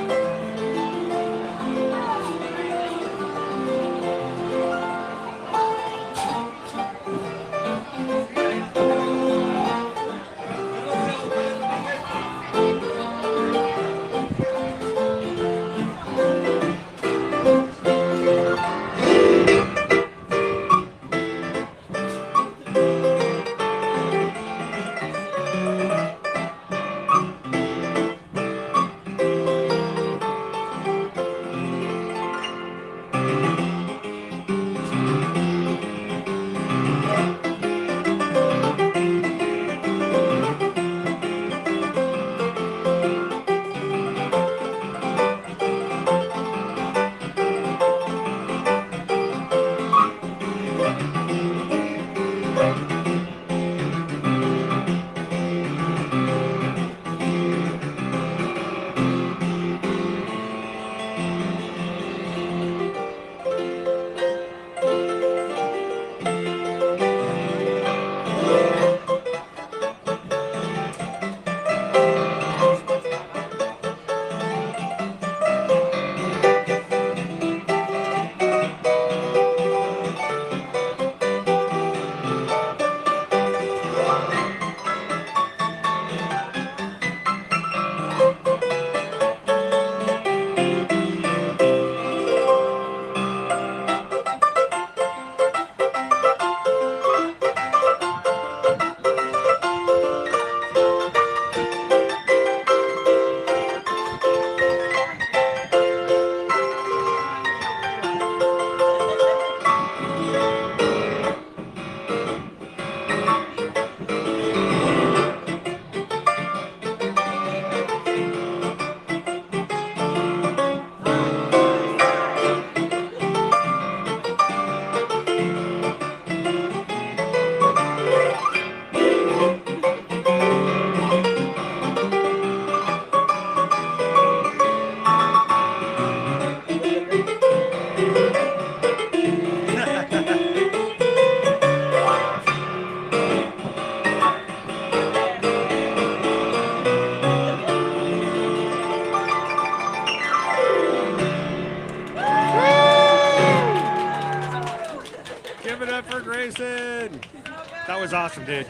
That was awesome, dude.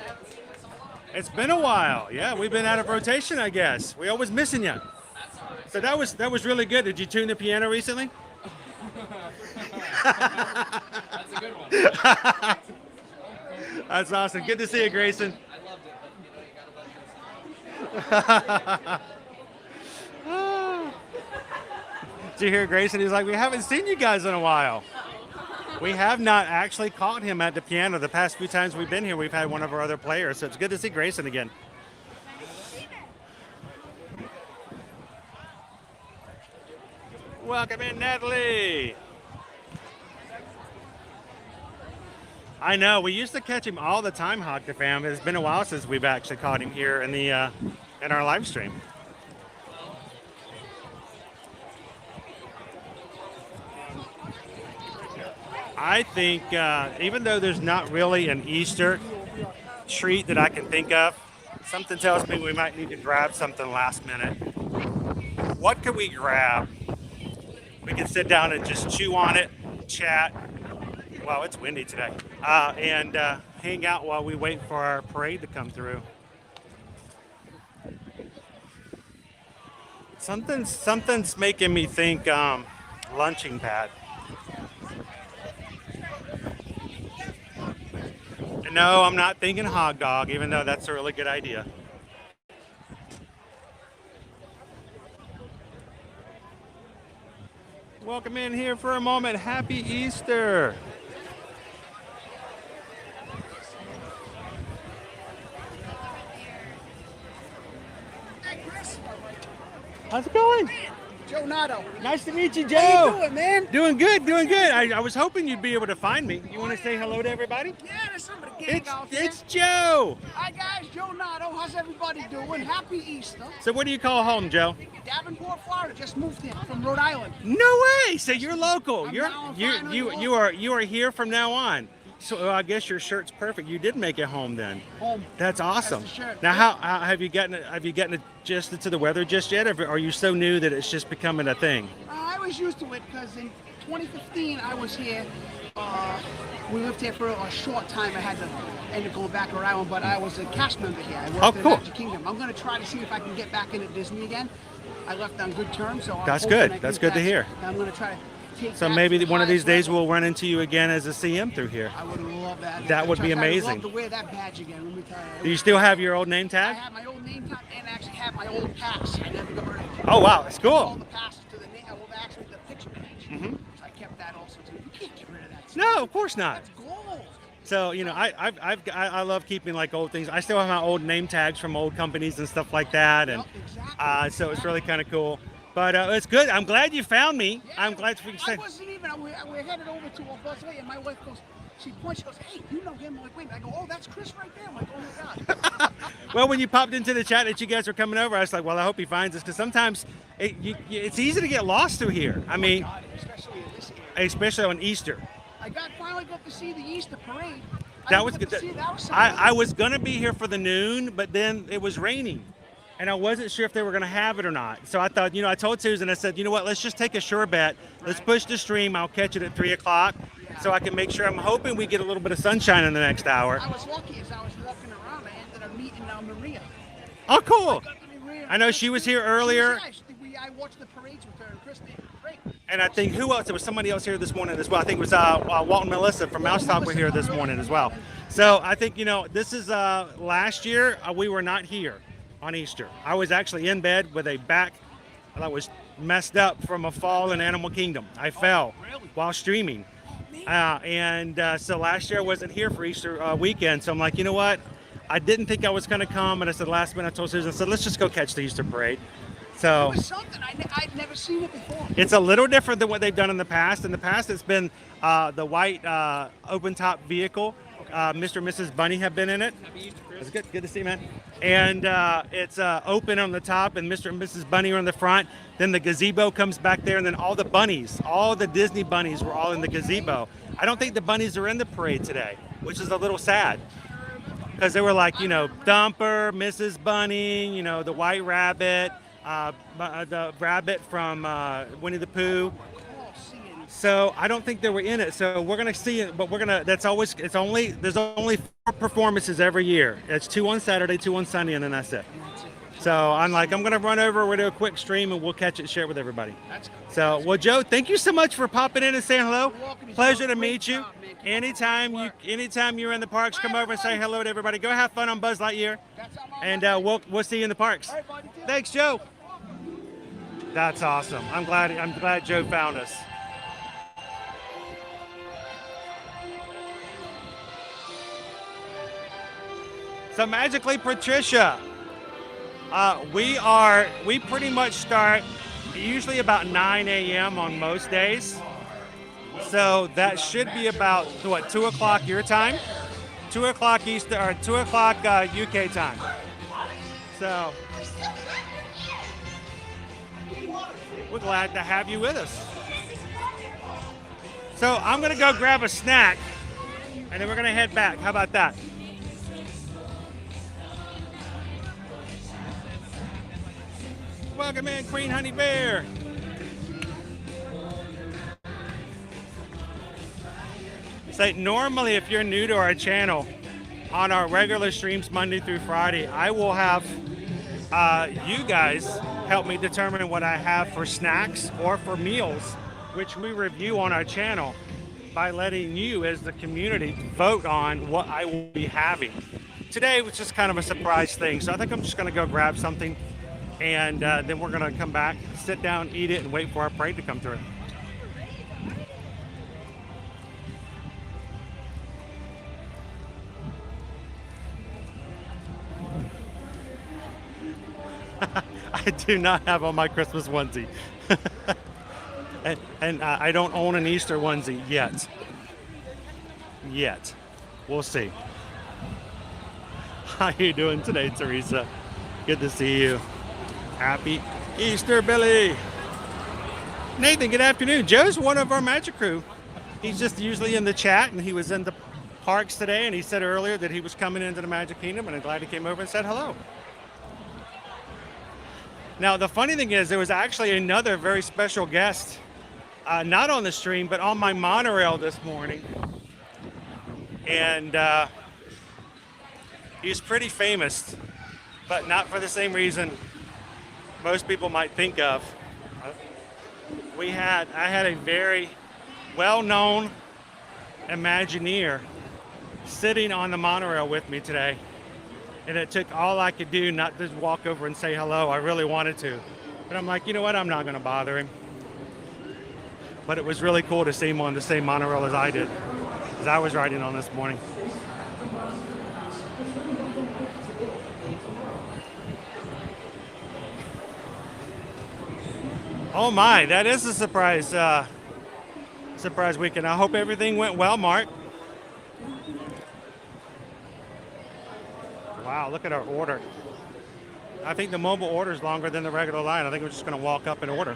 It's been a while. Yeah, we've been out of rotation, I guess. We always missing you. So that was really good. Did you tune the piano recently? That's a good one. That's awesome. Good to see you, Grayson. Did you hear Grayson? He's like, we haven't seen you guys in a while. We have not actually caught him at the piano. The past few times we've been here, we've had one of our other players. So it's good to see Grayson again. Welcome in, Natalie. I know, we used to catch him all the time, Hog the Fam. It's been a while since we've actually caught him here in the in our live stream. I think even though there's not really an Easter treat that I can think of, something tells me we might need to grab something last minute. What could we grab? We can sit down and just chew on it, chat. Wow, it's windy today. And hang out while we wait for our parade to come through. Something's making me think lunching pad. No, I'm not thinking hog dog, even though that's a really good idea. Welcome in here for a moment. Happy Easter. Hey, Chris. How's it going? Joe Nato. Nice to meet you, Joe. How you doing, man? Doing good, doing good. I was hoping you'd be able to find me. You want to say hello to everybody? Yeah, there's somebody gang out there. It's Joe. Hi, guys. Joe Nato. How's everybody doing? Happy Easter. So what do you call home, Joe? Davenport, Florida. Just moved here from Rhode Island. No way. So you're local. I'm You're now you finally you local. you are here from now on. So I guess your shirt's perfect. You did make it home then. Home. That's awesome. That's the shirt. Now, how have you gotten adjusted to the weather just yet, or are you so new that it's just becoming a thing? I was used to it because in 2015 I was here. We lived here for a short time. I had to end up going back to Rhode Island, but I was a cast member here. I worked in cool. Magic Kingdom. I'm going to try to see if I can get back into Disney again. I left on good terms, so I'm That's hoping good. I can That's get good to back. hear. I'm going to try to take So that maybe to the one of these highest days level. we'll run into you again as a CM through here. I would love that. That would be I would amazing. love to wear that badge again. Let me tell you. Do you still have your old name I tag? have my old name tag and I actually have my old pass. I never got rid of it. Oh wow, that's All cool. the passes to the name. Well, actually the picture page. Mhm. So I kept that also too. You can't get rid of that. No, of course not. That's gold. So you know, I love keeping like old things. I still have my old name tags from old companies and stuff like that, and Yep, exactly. so it's really kind of cool. But it's good. I'm glad you found me. Yeah, I'm glad we I said. wasn't even. We're headed over to a busway, and my wife goes. She points. She goes, "Hey, you know him?" I'm like, "Wait." I go, "Oh, that's Chris right there." I'm like, "Oh my God." Well, when you popped into the chat that you guys were coming over, I was like, well, I hope he finds us, because sometimes it's easy to get lost through here. I mean, God, especially in this area. especially on Easter. I finally got to see the Easter parade. That was good. That was something. I was going to be here for the noon, but then it was raining. And I wasn't sure if they were going to have it or not. So I thought, I told Susan, I said, you know what, let's just take a sure bet. Let's push the stream. I'll catch it at 3 o'clock so I can make sure. I'm hoping we get a little bit of sunshine in the next hour. I was lucky as I was walking around. I ended up meeting Maria. Oh, cool. I got to meet Maria. I know she was here earlier. I watched the parades with her and Chris. They were great. And I think, who else? There was somebody else here this morning as well. I think it was Walt and Melissa from Mouse Talk were here this morning as well. So I think, this is last year, we were not here on Easter. I was actually in bed with a back that was messed up from a fall in Animal Kingdom. I fell while streaming. So last year I wasn't here for Easter weekend. So I'm like, you know what? I didn't think I was going to come. And I said, last minute, I told Susan, I said, let's just go catch the Easter parade. So It was something. I'd never seen it before. it's a little different than what they've done in the past. In the past, it's been the white open top vehicle. Mr. and Mrs. Bunny have been in it. It's good to see you, man. And it's open on the top, and Mr. and Mrs. Bunny are in the front. Then the gazebo comes back there, and then all the bunnies, all the Disney bunnies were all in the gazebo. I don't think the bunnies are in the parade today, which is a little sad. Because they were like, Thumper, Mrs. Bunny, the White Rabbit, the rabbit from Winnie the Pooh. So I don't think they were in it. So we're gonna see it, but there's only 4 performances every year. It's 2 on Saturday, 2 on Sunday, and then that's it. So I'm like, I'm going to run over, we'll do a quick stream, and we'll catch it, share it with everybody. That's cool. So, well, Joe, thank you so much for popping in and saying hello. You're welcome. Pleasure to Great meet you. job, man. Keep up the Anytime good work. you're in the parks, come over and say hello to everybody. Go have fun on Buzz Lightyear, That's how I'm and on. we'll see you in the parks. All right, buddy, too. Thanks, Joe. That's awesome. I'm glad Joe found us. So magically, Patricia, we pretty much start usually about 9 a.m. on most days. So that should be about what, 2 o'clock your time, 2 o'clock Eastern or 2 o'clock UK time. So we're glad to have you with us. So I'm gonna go grab a snack, and then we're gonna head back. How about that? Welcome in, Queen Honey Bear. So normally, if you're new to our channel, on our regular streams Monday through Friday, I will have you guys help me determine what I have for snacks or for meals, which we review on our channel by letting you as the community vote on what I will be having. Today was just kind of a surprise thing, so I think I'm just gonna go grab something, and then we're gonna come back, sit down, eat it, and wait for our parade to come through. I do not have on my Christmas onesie. and I don't own an Easter onesie yet. We'll see. How you doing today, Teresa? Good to see you. Happy Easter, Billy. Nathan, good afternoon. Joe's one of our magic crew. He's just usually in the chat, and he was in the parks today, and he said earlier that he was coming into the Magic Kingdom, and I'm glad he came over and said hello. Now, the funny thing is, there was actually another very special guest, not on the stream, but on my monorail this morning. And he's pretty famous, but not for the same reason most people might think of. I had a very well-known Imagineer sitting on the monorail with me today. And it took all I could do not to walk over and say hello. I really wanted to. But I'm like, you know what? I'm not going to bother him. But it was really cool to see him on the same monorail as I did, as I was riding on this morning. Oh my, that is a surprise weekend. I hope everything went well, Mark. Wow, look at our order. I think the mobile order is longer than the regular line. I think we're just going to walk up and order.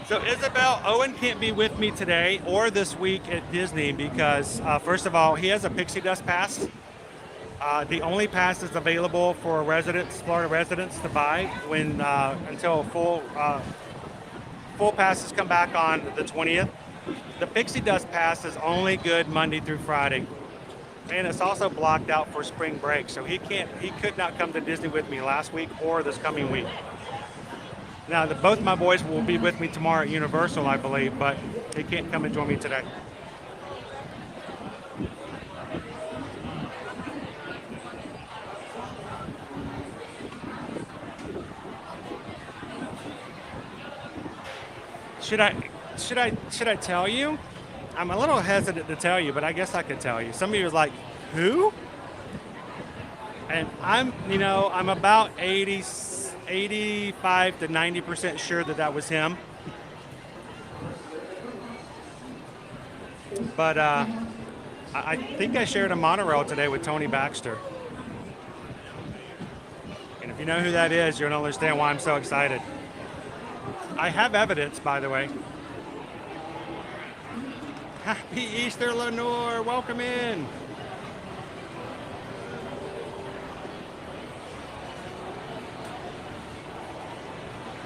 So Isabel, Owen can't be with me today or this week at Disney because, first of all, he has a Pixie Dust pass. The only pass that's available for residents, Florida residents, to buy when until full passes come back on the 20th. The Pixie Dust pass is only good Monday through Friday, and it's also blocked out for spring break. So he could not come to Disney with me last week or this coming week. Now, both my boys will be with me tomorrow at Universal, I believe, but they can't come and join me today. Should I tell you? I'm a little hesitant to tell you, but I guess I could tell you. Some of you are like, who? And I'm about 85 to 90% sure that was him. But I think I shared a monorail today with Tony Baxter. And if you know who that is, you'll understand why I'm so excited. I have evidence, by the way. Happy Easter, Lenore. Welcome in.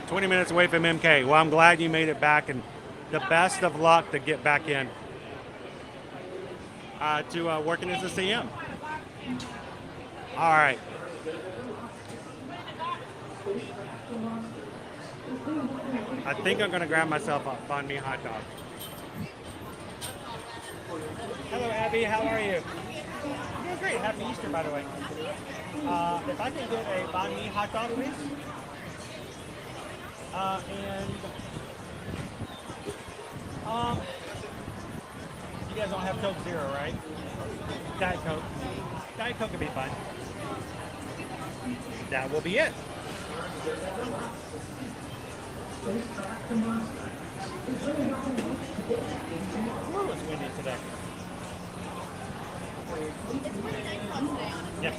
20 minutes away from MK. Well, I'm glad you made it back, and the best of luck to get back in to working as a CM. All right. I think I'm going to grab myself a banh mi hot dog. Hello, Abby. How are you? Doing great. Happy Easter, by the way. If I can get a banh mi hot dog, please. You guys don't have Coke Zero, right? Diet Coke. Diet Coke would be fine. That will be it. Ooh, it's windy today. Yes.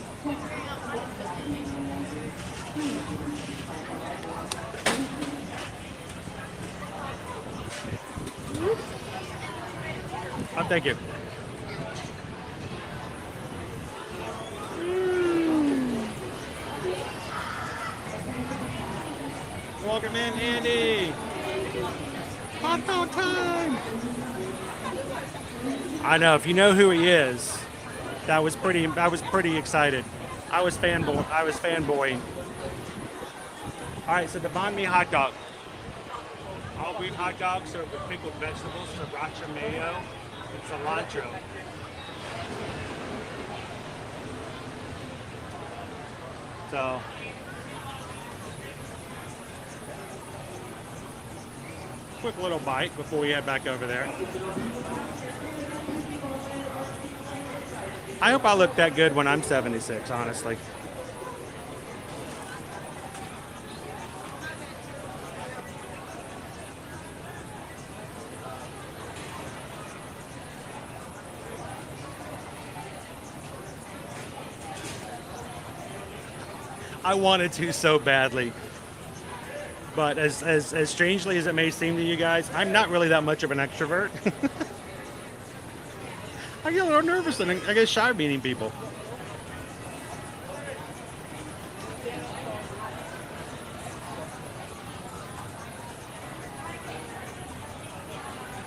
Oh, thank you. Welcome in, Andy. Hot dog time. I know. If you know who he is, I was pretty excited. I was fanboying. All right, so the banh mi hot dog. All wheat hot dogs served with pickled vegetables, sriracha mayo, and cilantro. So, quick little bite before we head back over there. I hope I look that good when I'm 76, honestly. I wanted to so badly. But as strangely as it may seem to you guys, I'm not really that much of an extrovert. I get a little nervous and I get shy meeting people.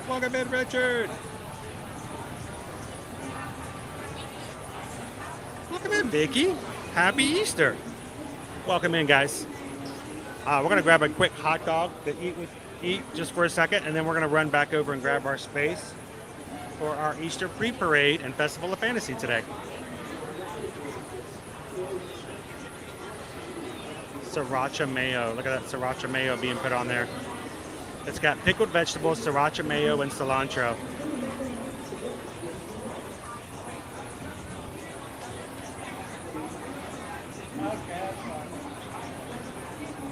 Welcome in, Richard. Welcome in, Vicky. Happy Easter. Welcome in, guys. We're going to grab a quick hot dog to eat just for a second, and then we're going to run back over and grab our space for our Easter pre-parade and Festival of Fantasy today. Sriracha mayo. Look at that sriracha mayo being put on there. It's got pickled vegetables, sriracha mayo, and cilantro.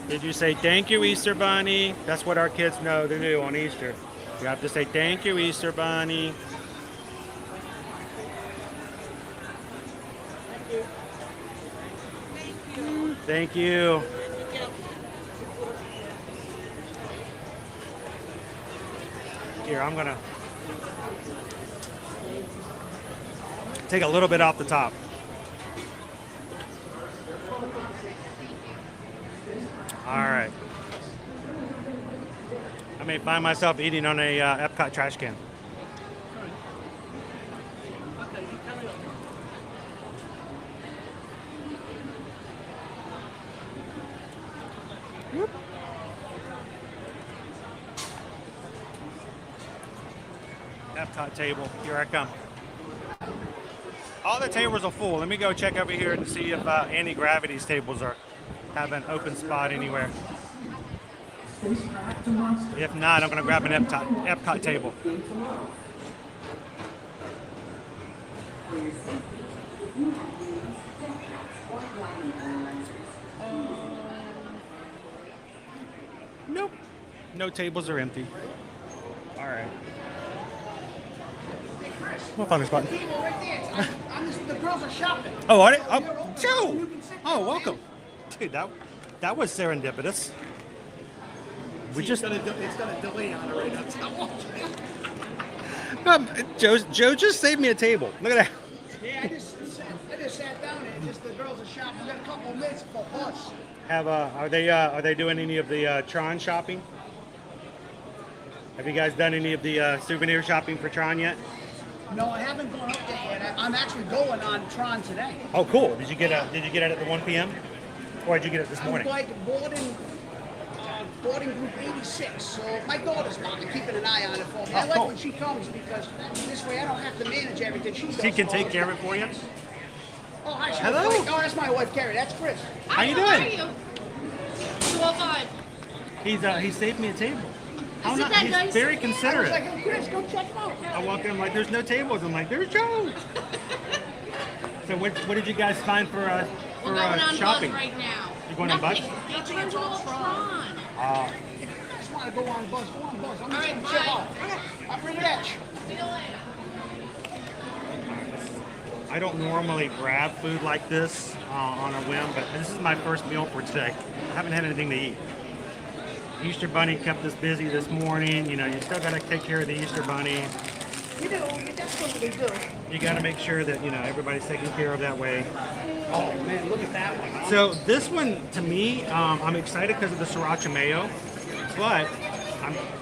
Did you say thank you, Easter Bunny? That's what our kids know to do on Easter. You have to say thank you, Easter Bunny. Thank you. Here, I'm gonna take a little bit off the top. All right. I may find myself eating on a Epcot trash can. Whoop. Epcot table. Here I come. All the tables are full. Let me go check over here and see if anti-gravity's tables have an open spot anywhere. If not, I'm going to grab an Epcot table. Nope. No tables are empty. All right. We'll find a spot. The girls are shopping. Oh, are they? Oh, Joe! Oh, welcome. Dude, that was serendipitous. It's got a delay on it right now. Joe just saved me a table. Look at that. Yeah, I just I just sat down and just the girls are shopping. We got a couple of minutes for us. Are they doing any of the Tron shopping? Have you guys done any of the souvenir shopping for Tron yet? No, I haven't gone up there yet. I'm actually going on Tron today. Oh, cool. Did you get it at the 1 p.m. or did you get it this morning? I'm like boarding group 86. So my daughter's keeping an eye on it for me. I like cool. when she comes because this way I don't have to manage everything. She can take care of it for you. Oh, hi, Hello. Oh, that's my wife, Carrie. That's Chris. How you doing? How are you? 205. He saved me a table. Isn't that He's nice? very I was considerate. like, hey, Chris, go check him out. I walk in, I'm like, there's no tables. I'm like, there's Joe. So what did you guys find for We're going on shopping? Buzz right now. You going on Buzz? They turned off Tron. I just want to go on Buzz. Go on Buzz. I'm All just right, going to chill bye. out. I'll bring it at you. See you later. I don't normally grab food like this on a whim, but this is my first meal for today. I haven't had anything to eat. Easter Bunny kept us busy this morning. You know, you still got to take care of the Easter Bunny. You know, that's what they do. You got to make sure that, you know, everybody's taken care of that way. Oh, man, look at that one. So this one, to me, I'm excited because of the sriracha mayo, but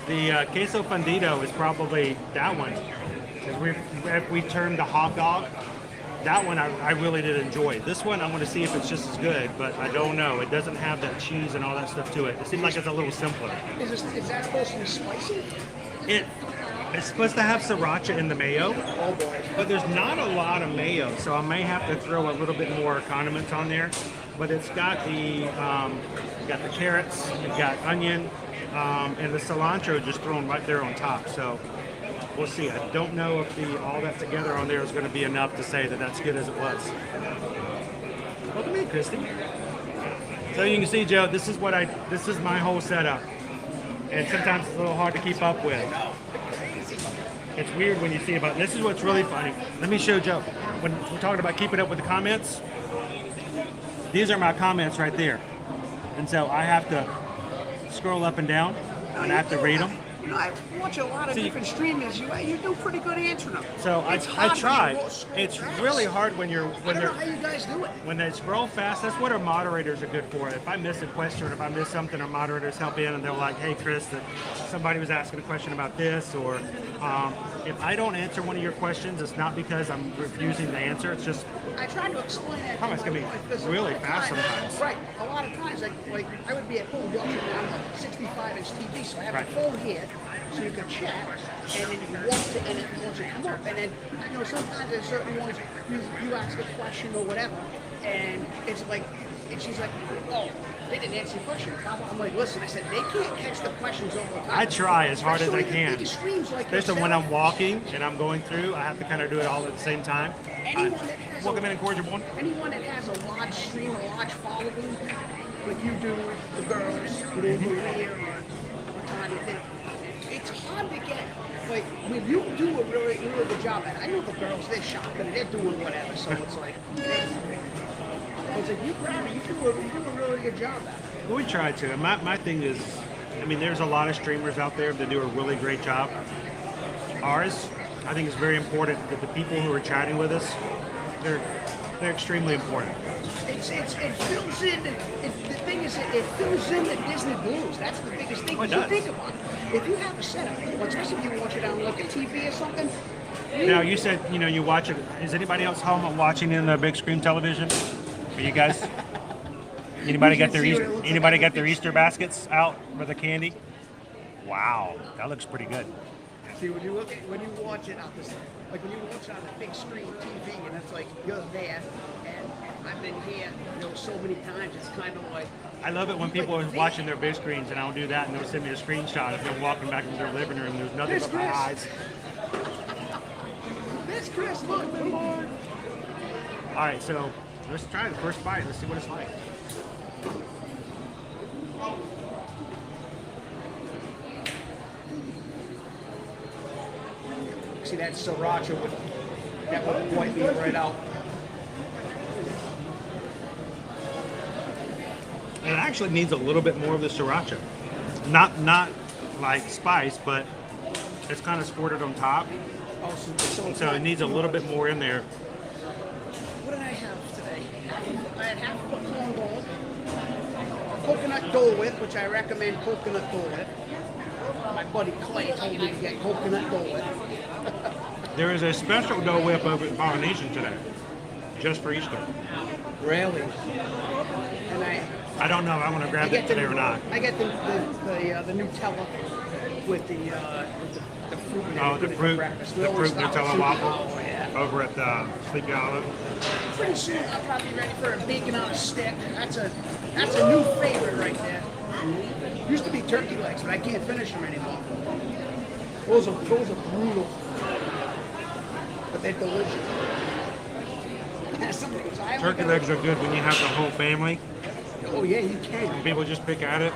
the queso fundido is probably that one. If we turn the hot dog, that one I really did enjoy. This one I'm going to see if it's just as good, but I don't know. It doesn't have that cheese and all that stuff to it. It seems like it's a little simpler. Is that supposed to be spicy? It's supposed to have sriracha in the mayo, Oh, boy. but there's not a lot of mayo, so I may have to throw a little bit more condiments on there. But it's got the carrots, it's got onion, and the cilantro just thrown right there on top. So we'll see. I don't know if all that together on there is going to be enough to say that that's good as it was. Welcome in, Christy. So you can see, Joe, this is my whole setup, and sometimes it's a little hard to keep up with. It's weird when you see about. This is what's really funny. Let me show Joe. When we're talking about keeping up with the comments, these are my comments right there, and so I have to scroll up and down, and I have to read them. You know, I watch a lot of different streamers. You do pretty good answering them. So I try. It's really hard when you're I don't know how you guys do it. when they scroll fast. That's what our moderators are good for. If I miss a question or if I miss something, our moderators help in and they're like, "Hey, Chris, somebody was asking a question about this," or if I don't answer one of your questions, it's not because I'm refusing to answer. It's just I try to explain that. Comments can be really fast sometimes. Right. A lot of times, like I would be at home watching on a 65-inch TV, so I have my phone here, so you can chat, and then you can watch it, and it wants to come up. And then, you know, sometimes there's certain ones you ask a question or whatever, and it's like, and she's like, "Oh, they didn't answer the question." I'm like, "Listen," I said, "they can't catch the questions over time." I try as hard as I Especially the can. big streams like Especially when yourself. I'm walking and I'm going through, I have to kind of do it all at the same time. Anyone that has Welcome in and cordial one. Anyone that has a large stream, a large following, like you do, the girls, you know, Maria or Tanya, it's hard to get. Like when you do a really good job, and I know the girls, they're shopping, they're doing whatever, so it's like, I was like, you do a really good job at it. Well, we try to. My thing is, I mean, there's a lot of streamers out there that do a really great job. Ours, I think it's very important that the people who are chatting with us, they're extremely important. It fills in. The thing is, it fills in the Disney blues. That's the biggest thing. Oh, it You does. think about it. If you have a setup, especially if you watch it on like a TV or something. Now, you said, you know, you watch it. Is anybody else home watching in the big screen television? Are you guys? Anybody got their Easter baskets out for the candy? Wow, that looks pretty good. See, when you watch it on when you watch it on the big screen TV, and it's like you're there, and I've been here, you know, so many times. It's kind of like. I love it when people are watching their big screens and I don't do that and they'll send me a screenshot of them walking back into their living room. There's nothing but my eyes. That's Chris. Look, come on. All right, so let's try the first bite. Let's see what it's like. See that sriracha that would wipe me right out. It actually needs a little bit more of the sriracha. Not like spice, but it's kind of squirted on top. Oh, So it needs a little bit more in there. What I had half of a cornball, coconut Dole Whip, which I recommend coconut Dole Whip. My buddy Clay told me to get coconut Dole Whip. There is a special Dole Whip over at Polynesian today, just for Easter. Really? And I don't know if I'm going to grab it today or not. I get the Nutella with the fruit. Oh, the fruit Nutella waffle over at the Sleepy Hollow. Pretty soon I'll probably be ready for a bacon on a stick. That's a new favorite right there. Used to be turkey legs, but I can't finish them anymore. Those are brutal, but they're delicious. Turkey legs are good when you have the whole family. Oh yeah, you can. And people just pick at it.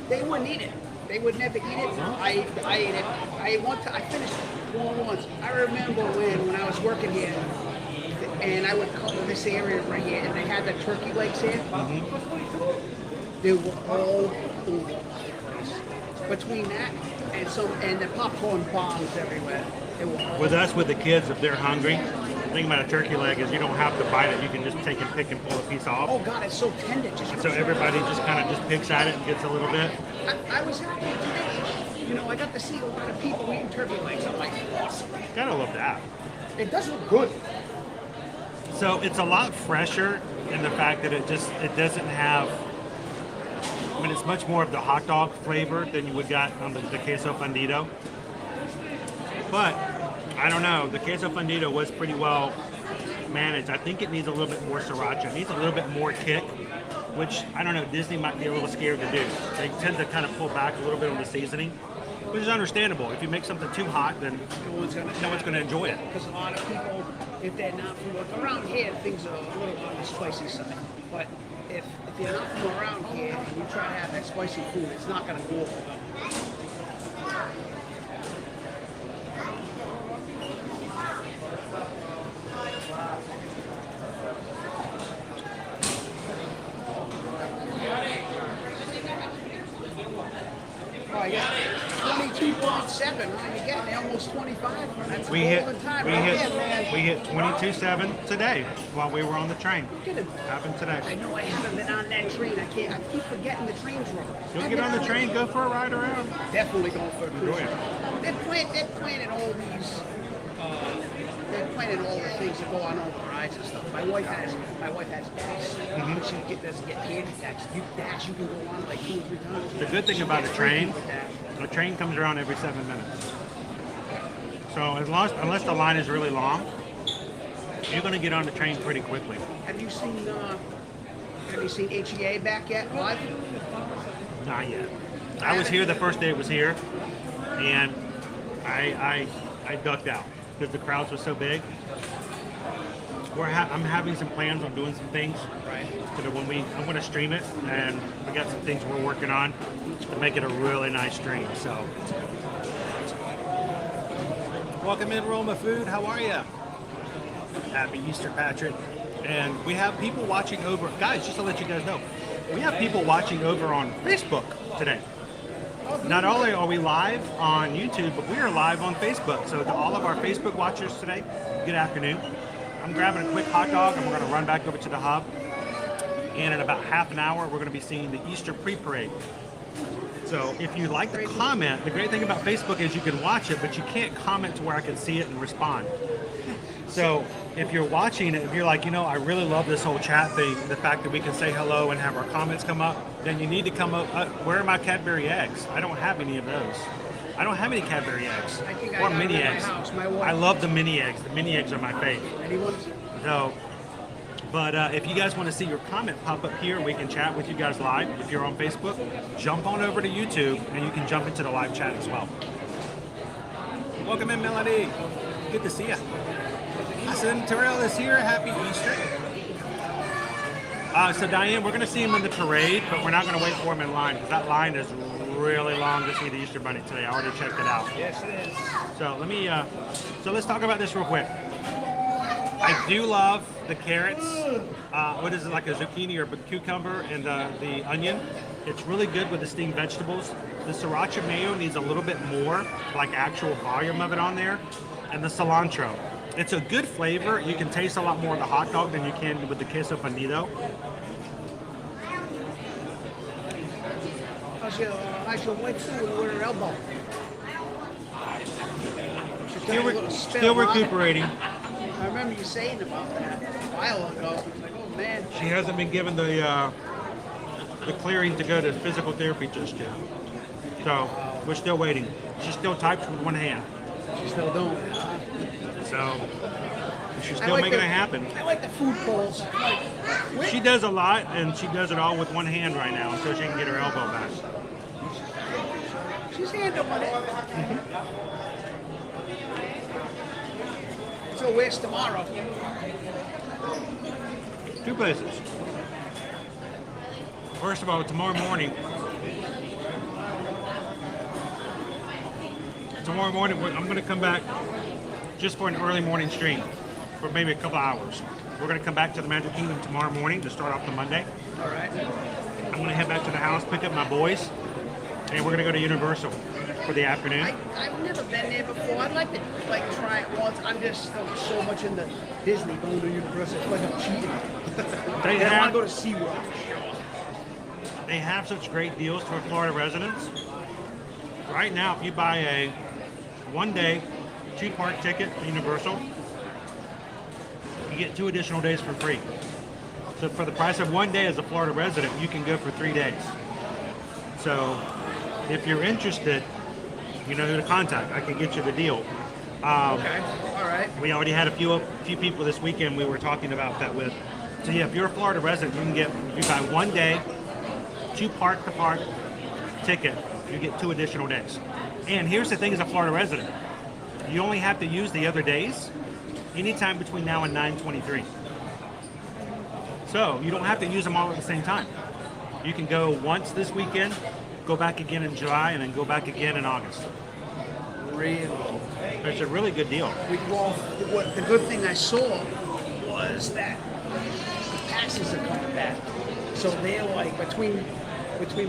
They wouldn't eat it. They would never eat it. I ate it. I finished one once. I remember when I was working here, and I would cover this area right here, and they had the turkey legs here. They were all over. Between that and the popcorn bombs everywhere. They were all With us, with the kids, if they're hungry, the thing about a turkey leg is you don't have to bite it. You can just take and pick and pull a piece off. Oh God, it's so tender. So everybody just kind of just picks at it and gets a little bit. I was happy today. You know, I got to see a lot of people eating turkey legs. I'm like, awesome. Gotta love that. It does look good. So it's a lot fresher in the fact that it doesn't have. I mean, it's much more of the hot dog flavor than you would got on the queso fundido. But I don't know. The queso fundido was pretty well managed. I think it needs a little bit more sriracha. It needs a little bit more kick, which I don't know. Disney might be a little scared to do. They tend to kind of pull back a little bit on the seasoning, which is understandable. If you make something too hot, then no one's going to enjoy it. Because a lot of people, if they're not from around here, things are a little on the spicy side. But if you're not from around here and you try to have that spicy food, it's not going to go over well. Oh, yeah. 22.7, huh? You're getting almost 25. That's We hit golden time right there, man. 22.7 today while we were on the train. Look at it. Happened today. I know I haven't been on that train. I keep forgetting the train's wrong. You'll get on the train, go for a ride around. Definitely going for a cruise. Enjoy it. They're planning all these. They're planning all the things that go on all the rides and stuff. My wife has Dash. But she doesn't get candy tax. You can go on like 2 or 3 times. The good thing about a train comes around every 7 minutes. So unless the line is really long, you're going to get on the train pretty quickly. Have you seen HEA back yet live? Not yet. I was here the first day it was here, and I ducked out because the crowds were so big. I'm having some plans on doing some things. Right. So that I'm going to stream it, and we got some things we're working on to make it a really nice stream. So, welcome in, Roma Food. How are you? Happy Easter, Patrick. And we have people watching over. Guys, just to let you guys know, we have people watching over on Facebook today. Not only are we live on YouTube, but we are live on Facebook. So to all of our Facebook watchers today, good afternoon. I'm grabbing a quick hot dog and we're going to run back over to the hub. And in about half an hour, we're going to be seeing the Easter pre-parade. So if you'd like to comment, the great thing about Facebook is you can watch it, but you can't comment to where I can see it and respond. So if you're watching it, if you're like, I really love this whole chat thing, the fact that we can say hello and have our comments come up, then you need to come up. Where are my Cadbury eggs? I don't have any of those. I don't have any Cadbury eggs or mini eggs. I love the mini eggs. The mini eggs are my fave. So, but if you guys want to see your comment pop up here, we can chat with you guys live. If you're on Facebook, jump on over to YouTube and you can jump into the live chat as well. Welcome in, Melody. Good to see you. Hassan Terrell is here. Happy Easter. So Diane, we're going to see him in the parade, but we're not going to wait for him in line because that line is really long to see the Easter Bunny today. I already checked it out. Yes, it is. So let's talk about this real quick. I do love the carrots. What is it, like a zucchini or a cucumber and the onion? It's really good with the steamed vegetables. The sriracha mayo needs a little bit more, like actual volume of it on there. And the cilantro. It's a good flavor. You can taste a lot more of the hot dog than you can with the queso fundido. How's your wife doing with her elbow? She's got a little spit Still on it. recuperating. I remember you saying about that a while ago. I was like, oh man. She hasn't been given the clearing to go to physical therapy just yet. So we're still waiting. She still types with one hand. She's still doing it. So she's still making it happen. I like the food polls. Like, She does a lot, and she does it all with one hand right now until she can get her elbow back. she's handling it. So where's tomorrow? Two places. First of all, tomorrow morning, I'm going to come back just for an early morning stream for maybe a couple hours. We're going to come back to the Magic Kingdom tomorrow morning to start off the Monday. All right. I'm going to head back to the house, pick up my boys, and we're going to go to Universal for the afternoon. I've never been there before. I'd like to try it once. I'm just so much into Disney going to Universal. It's like I'm cheating. I want to go to SeaWorld. They have such great deals for Florida residents. Right now, if you buy a one-day, two-park ticket for Universal, you get 2 additional days for free. So for the price of 1 day as a Florida resident, you can go for 3 days. So if you're interested, you know who to contact. I can get you the deal. Okay. All right. We already had a few people this weekend we were talking about that with. So yeah, if you're a Florida resident, you can get, if you buy 1 day, 2 park-to-park ticket, you get 2 additional days. And here's the thing as a Florida resident, you only have to use the other days anytime between now and 9/23. So you don't have to use them all at the same time. You can go once this weekend, go back again in July, and then go back again in August. Really? It's a really good deal. Well, the good thing I saw was that the passes are coming back. So they're like between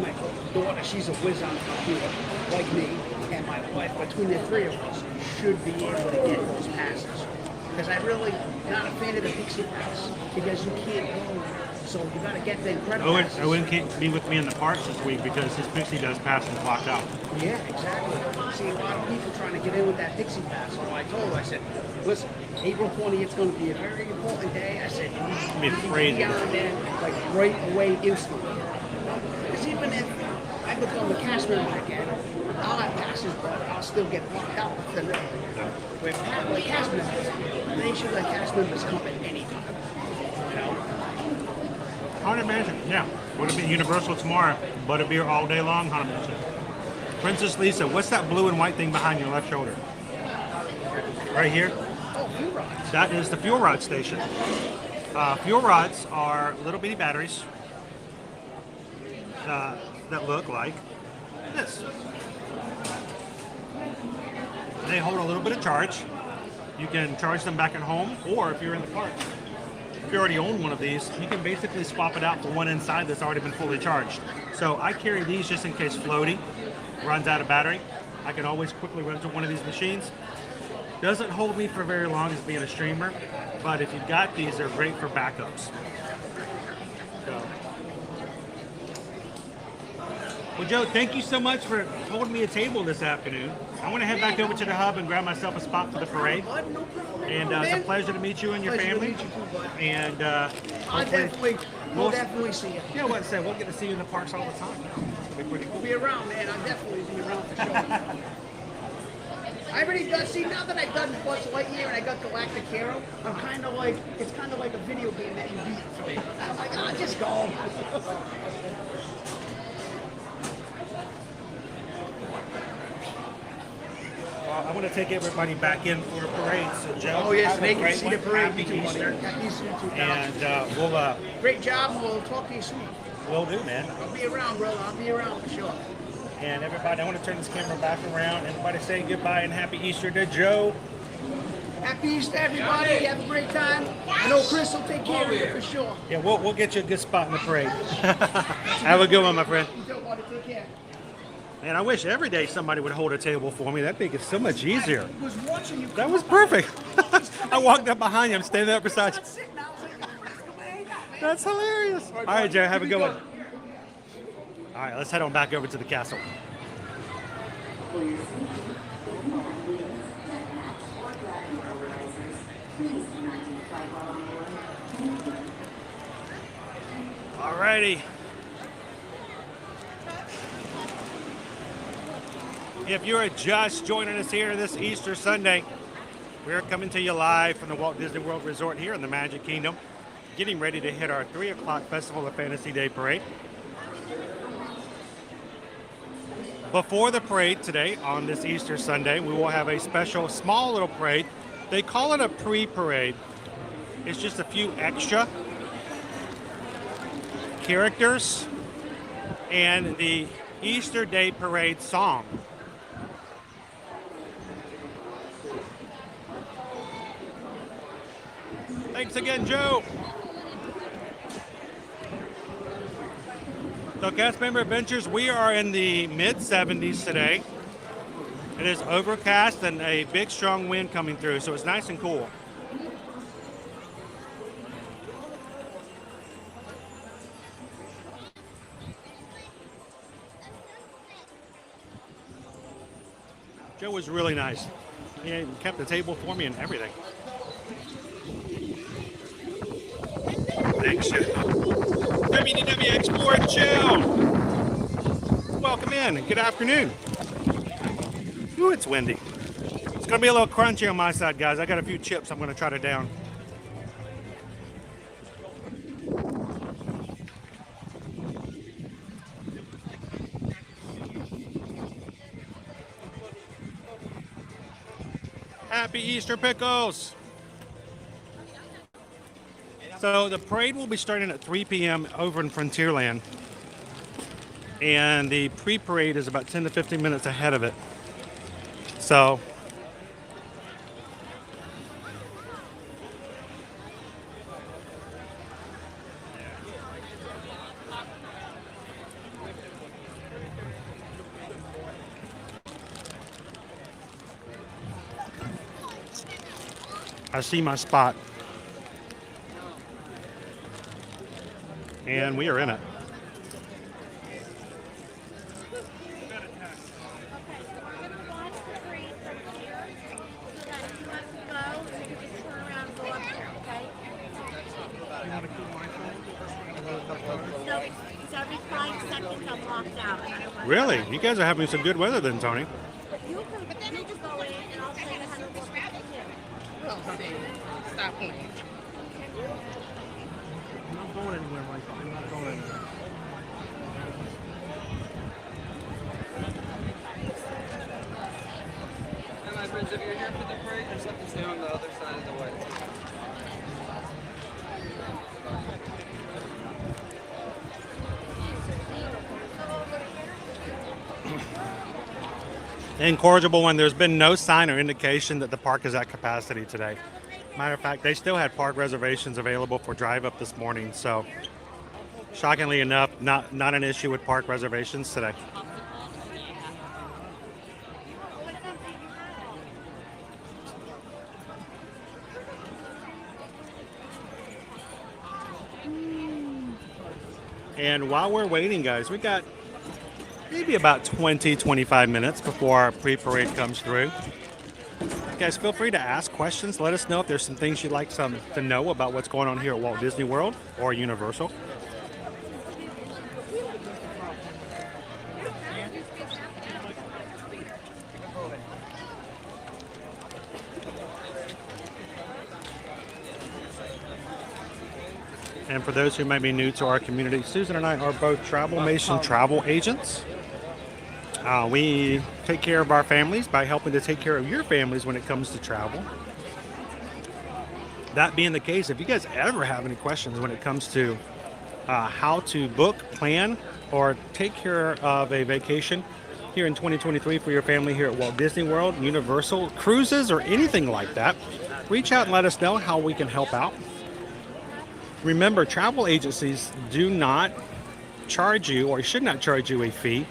my daughter, she's a whiz on the computer, like me, and my wife, between the 3 of us, should be able to get those passes. Because I'm really not a fan of the Pixie Pass, because you can't go, so you got to get the incredible passes. Owen can't be with me in the parks this week because his Pixie does pass and clocked out. Yeah, exactly. See, a lot of people trying to get in with that Pixie Pass. So I told her, I said, listen, April 20th is going to be a very important day. I said, you need to be on there, like, right away, instantly. Because even if I become a cast member again, I'll have passes, but I'll still get locked out. With like cast members, they should let cast members come at any time. You know? I would imagine, yeah. Would it be Universal tomorrow? Butterbeer all day long? 100%. Princess Lisa, what's that blue and white thing behind your left shoulder? Right here? Oh, fuel rods. That is the fuel rod station. Fuel rods are little bitty batteries that look like this. They hold a little bit of charge. You can charge them back at home, or if you're in the park, if you already own one of these, you can basically swap it out for one inside that's already been fully charged. So I carry these just in case floaty runs out of battery. I can always quickly run to one of these machines. Doesn't hold me for very long as being a streamer, but if you've got these, they're great for backups. So. Well, Joe, thank you so much for holding me a table this afternoon. I want to head back over to the hub and grab myself a spot for the parade. And it's a pleasure to meet you and your family. And We'll definitely see you. Yeah, what I said, we'll get to see you in the parks all the time. It'll be pretty cool. We'll be around, man. I'll definitely be around for sure. I already done, see, now that I've done Buzz Lightyear and I got Galactic Hero, I'm kind of like, it's kind of like a video game that you beat for me. I'm like, just go. I want to take everybody back in for a parade. So, Joe, Oh, yes, have they a can great see one. the parade. Happy You too, buddy. Easter. Happy Easter, you too, pal. And we'll Great job. We'll talk to you soon. will do, man. I'll be around, brother. I'll be around for sure. And everybody, I want to turn this camera back around. Everybody say goodbye and happy Easter to Joe. Happy Easter, everybody. Have a great time. I know Chris will take care of you for sure. Yeah, we'll get you a good spot in the parade. Have a good one, my friend. You too, buddy. Take care. And I wish every day somebody would hold a table for me. That'd make it so much easier. I was watching you. That was perfect. I walked up behind you. I'm standing there beside you. That's hilarious. All right, Joe, have a good one. All right, let's head on back over to the castle. All righty. If you are just joining us here this Easter Sunday, we're coming to you live from the Walt Disney World Resort here in the Magic Kingdom, getting ready to hit our 3 o'clock Festival of Fantasy Day parade. Before the parade today, on this Easter Sunday, we will have a special small little parade. They call it a pre-parade. It's just a few extra characters and the Easter Day parade song. Thanks again, Joe. So, cast member adventures, we are in the mid-70s today. It is overcast and a big strong wind coming through, so it's nice and cool. Joe was really nice. He kept the table for me and everything. Thanks, Joe. WDW Export Joe. Welcome in. Good afternoon. Ooh, it's windy. It's going to be a little crunchy on my side, guys. I got a few chips I'm going to try to down. Happy Easter pickles. So the parade will be starting at 3 p.m. over in Frontierland. And the pre-parade is about 10 to 15 minutes ahead of it. So I see my spot. And we are in it. Really? You guys are having some good weather then, Tony. But then you just go in and I'll show you how to work it. Stop playing. I'm not going anywhere, Michael. I'm not going anywhere. And my friends, if you're here for the parade, there's something to do on the other side of the way. Incorrigible one, there's been no sign or indication that the park is at capacity today. Matter of fact, they still had park reservations available for drive up this morning, so shockingly enough, not an issue with park reservations today. And while we're waiting, guys, we got maybe about 20-25 minutes before our pre-parade comes through. Guys, feel free to ask questions. Let us know if there's some things you'd like to know about what's going on here at Walt Disney World or Universal. And for those who may be new to our community, Susan and I are both Travelmation travel agents. We take care of our families by helping to take care of your families when it comes to travel. That being the case, if you guys ever have any questions when it comes to how to book, plan, or take care of a vacation here in 2023 for your family here at Walt Disney World, Universal, cruises, or anything like that, reach out and let us know how we can help out. Remember, travel agencies do not charge you or should not charge you a fee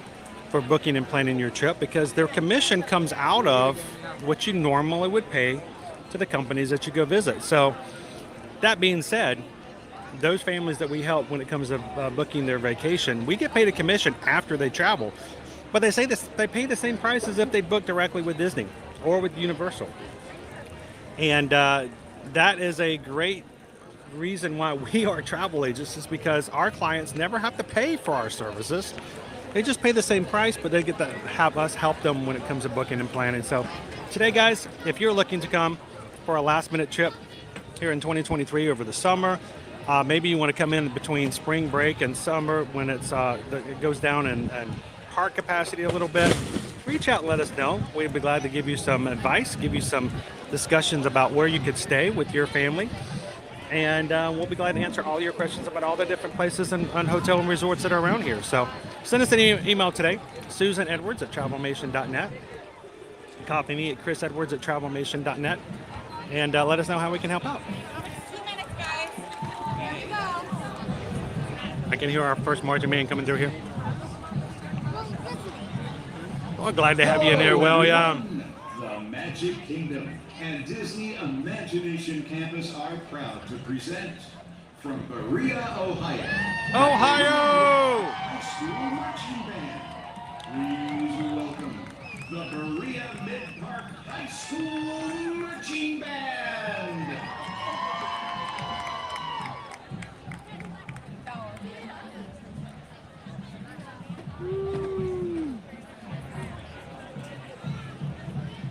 for booking and planning your trip, because their commission comes out of what you normally would pay to the companies that you go visit. So that being said, those families that we help when it comes to booking their vacation, we get paid a commission after they travel. But they say this, they pay the same price as if they book directly with Disney or with Universal. And that is a great reason why we are travel agents, is because our clients never have to pay for our services. They just pay the same price, but they get to have us help them when it comes to booking and planning. So today, guys, if you're looking to come for a last minute trip here in 2023 over the summer, maybe you want to come in between spring break and summer when it goes down in park capacity a little bit, reach out and let us know. We'd be glad to give you some advice, give you some discussions about where you could stay with your family. And we'll be glad to answer all your questions about all the different places and hotel and resorts that are around here. So send us an email today, susanedwards@travelmation.net. Copy me at chrisedwards@travelmation.net. And let us know how we can help out. 2 minutes, guys. Here you go. I can hear our first marching band coming through here. Well, glad to have you in there, William. The Magic Kingdom and Disney Imagination Campus are proud to present from Berea, Ohio. Ohio! High School Marching Band. Please welcome the Berea Mid-Park High School Marching Band.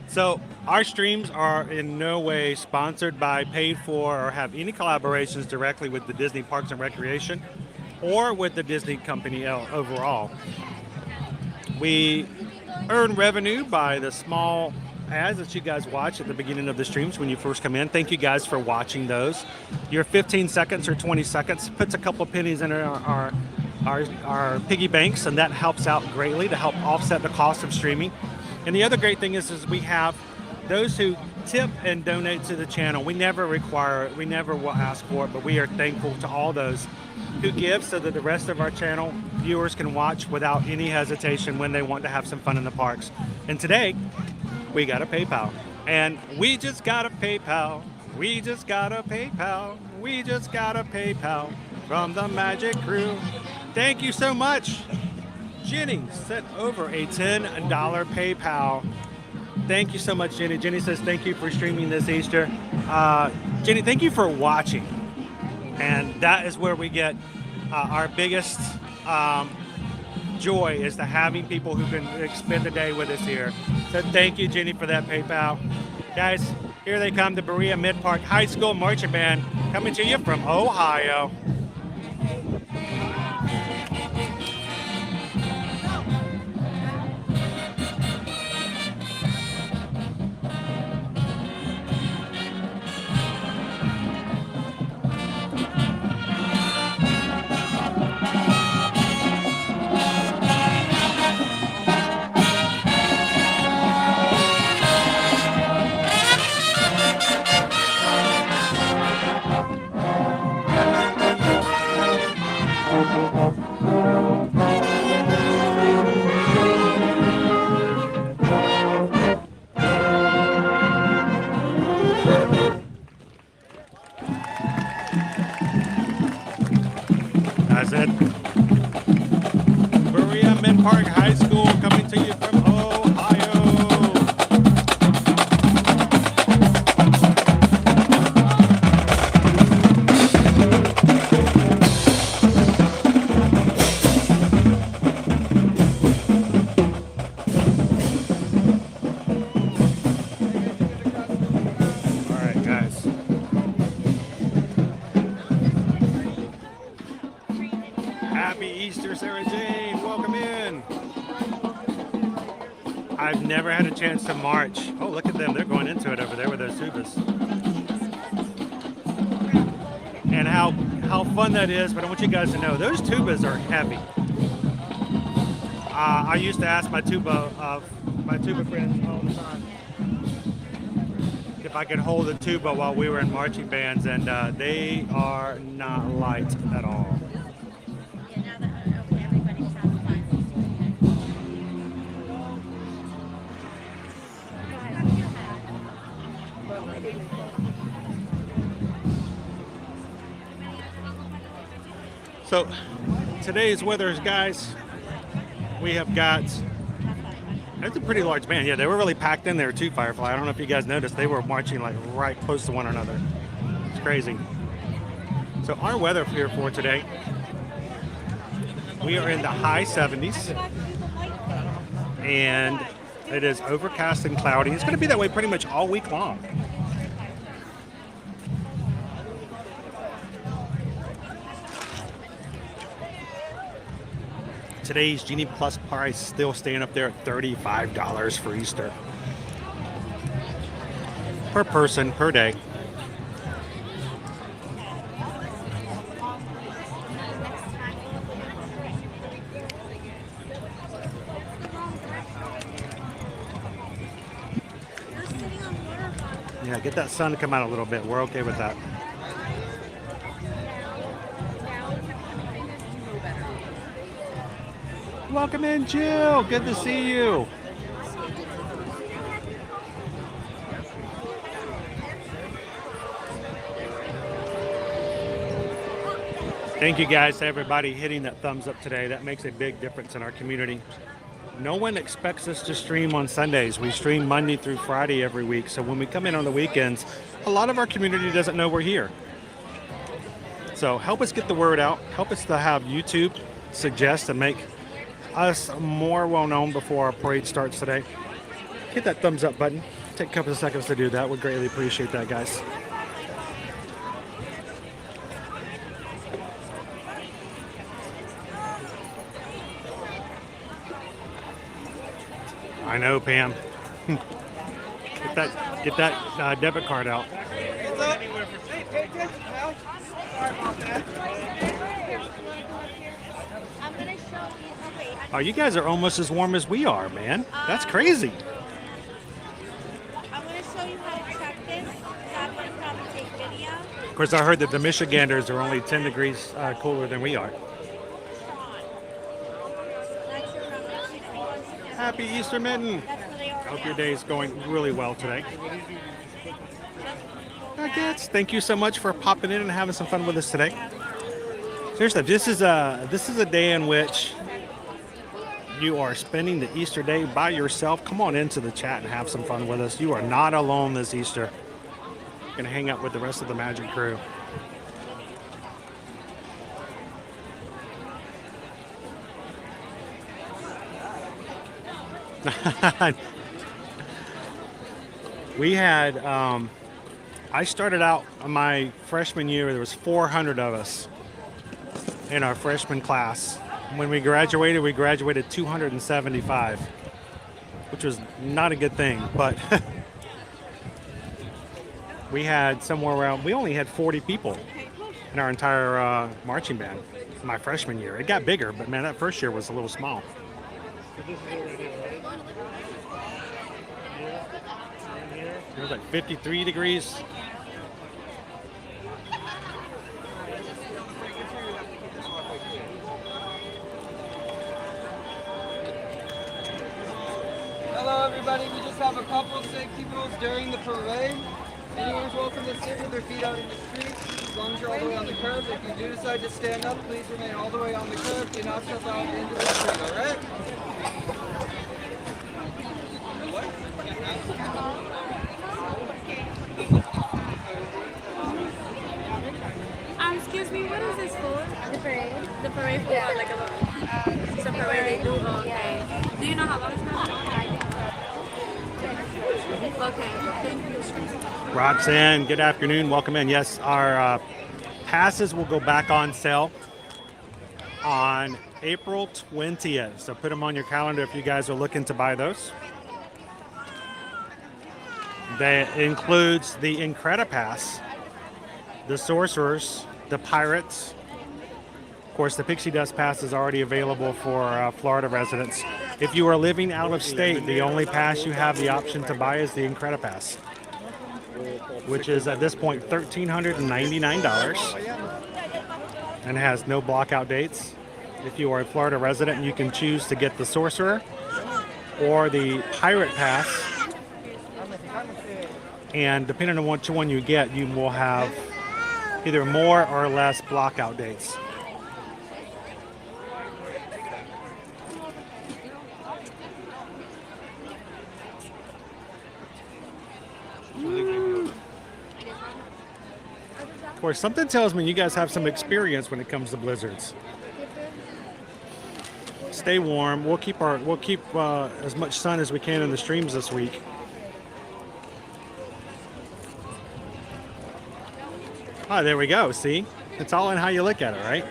So our streams are in no way sponsored by, paid for, or have any collaborations directly with the Disney Parks and Recreation or with the Disney company overall. We earn revenue by the small ads that you guys watch at the beginning of the streams when you first come in. Thank you guys for watching those. Your 15 seconds or 20 seconds puts a couple pennies in our piggy banks, and that helps out greatly to help offset the cost of streaming. And the other great thing is we have those who tip and donate to the channel. We never require it, we never will ask for it, but we are thankful to all those who give so that the rest of our channel viewers can watch without any hesitation when they want to have some fun in the parks. And today, we got a PayPal. And we just got a PayPal. We just got a PayPal. We just got a PayPal from the Magic Crew. Thank you so much. Jenny sent over a $10 PayPal. Thank you so much, Jenny. Jenny says, thank you for streaming this Easter. Jenny, thank you for watching. And that is where we get our biggest joy, is to having people who can spend the day with us here. So thank you, Jenny, for that PayPal. Guys, here they come, the Berea Mid-Park High School Marching Band, coming to you from Ohio. That's it. Berea Mid-Park High School coming to you from Ohio. All right, guys. Happy Easter, Sarah Jane. Welcome in. I've never had a chance to march. Oh, look at them. They're going into it over there with those tubas. And how fun that is, but I want you guys to know, those tubas are heavy. I used to ask my tuba friends all the time if I could hold the tuba while we were in marching bands, and they are not light at all. So today's weather, guys, we have got, it's a pretty large band. Yeah, they were really packed in there too, Firefly. I don't know if you guys noticed, they were marching like right close to one another. It's crazy. So our weather here for today, we are in the high 70s and it is overcast and cloudy. It's going to be that way pretty much all week long. Today's Genie Plus price still staying up there at $35 for Easter. Per person, per day. Yeah, get that sun to come out a little bit. We're okay with that. Welcome in, Jill. Good to see you. Thank you guys to everybody hitting that thumbs up today. That makes a big difference in our community. No one expects us to stream on Sundays. We stream Monday through Friday every week. So when we come in on the weekends, a lot of our community doesn't know we're here. So help us get the word out. Help us to have YouTube suggest and make us more well-known before our parade starts today. Hit that thumbs up button. Take a couple of seconds to do that. We'd greatly appreciate that, guys. I know, Pam. Get that debit card out. Oh, you guys are almost as warm as we are, man. That's crazy. I'm going to show you how to check this. I'm going to probably take video. Of course, I heard that the Michiganders are only 10 degrees cooler than we are. Happy Easter, Mitten. Hope your day is going really well today. Nuggets, thank you so much for popping in and having some fun with us today. Seriously, this is a day in which you are spending the Easter day by yourself. Come on into the chat and have some fun with us. You are not alone this Easter. You're gonna hang out with the rest of the Magic crew. We had, I started out my freshman year, there was 400 of us in our freshman class. When we graduated 275, which was not a good thing, but we had somewhere around, we only had 40 people in our entire marching band my freshman year. It got bigger, but man, that first year was a little small. It was like 53 degrees. Hello, everybody. We just have a couple safety rules during the parade. Anyone's welcome to sit with their feet out in the street, as long as you're all the way on the curb. If you do decide to stand up, please remain all the way on the curb. Do not step out into the street, all right? Excuse me, what is this for? The parade. The parade for what? Like it's a parade they do? Okay. Do you know how long it's going to be? Okay, thank you. Roxanne, good afternoon. Welcome in. Yes, our passes will go back on sale on April 20th. So put them on your calendar if you guys are looking to buy those. That includes the Incredipass, the Sorcerers, the Pirates. Of course, the Pixie Dust Pass is already available for Florida residents. If you are living out of state, the only pass you have the option to buy is the Incredipass, which is at this point $1,399 and has no blockout dates. If you are a Florida resident, you can choose to get the Sorcerer or the Pirate Pass, And depending on which one you get, you will have either more or less blockout dates. Of course, something tells me you guys have some experience when it comes to blizzards. Stay warm. We'll keep as much sun as we can in the streams this week. Oh, there we go. See, it's all in how you look at it, right?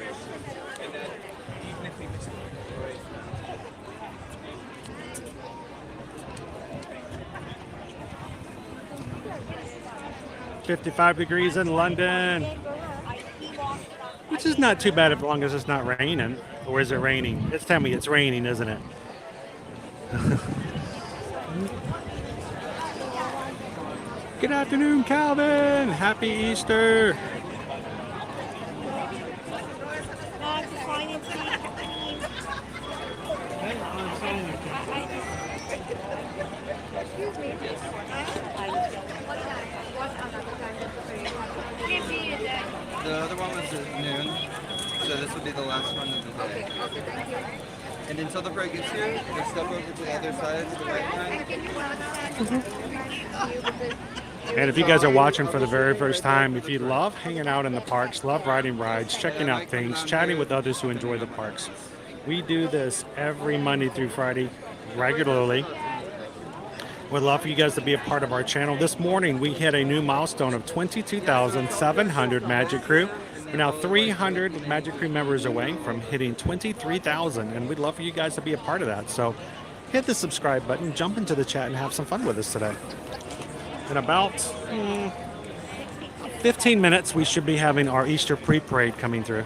"55 degrees in London," which is not too bad as long as it's not raining. Or is it raining? It's telling me it's raining, isn't it? Good afternoon, Calvin. Happy Easter. The other one was at noon, so this will be the last one of the day. Okay, thank you. And until the parade gets here, just step over to the other side, to the right line. And if you guys are watching for the very first time, if you love hanging out in the parks, love riding rides, checking out things, chatting with others who enjoy the parks, we do this every Monday through Friday regularly. We'd love for you guys to be a part of our channel. This morning, we hit a new milestone of 22,700 Magic Crew. We're now 300 Magic Crew members away from hitting 23,000, and we'd love for you guys to be a part of that. So hit the subscribe button, jump into the chat, and have some fun with us today. In about 15 minutes, we should be having our Easter pre-parade coming through.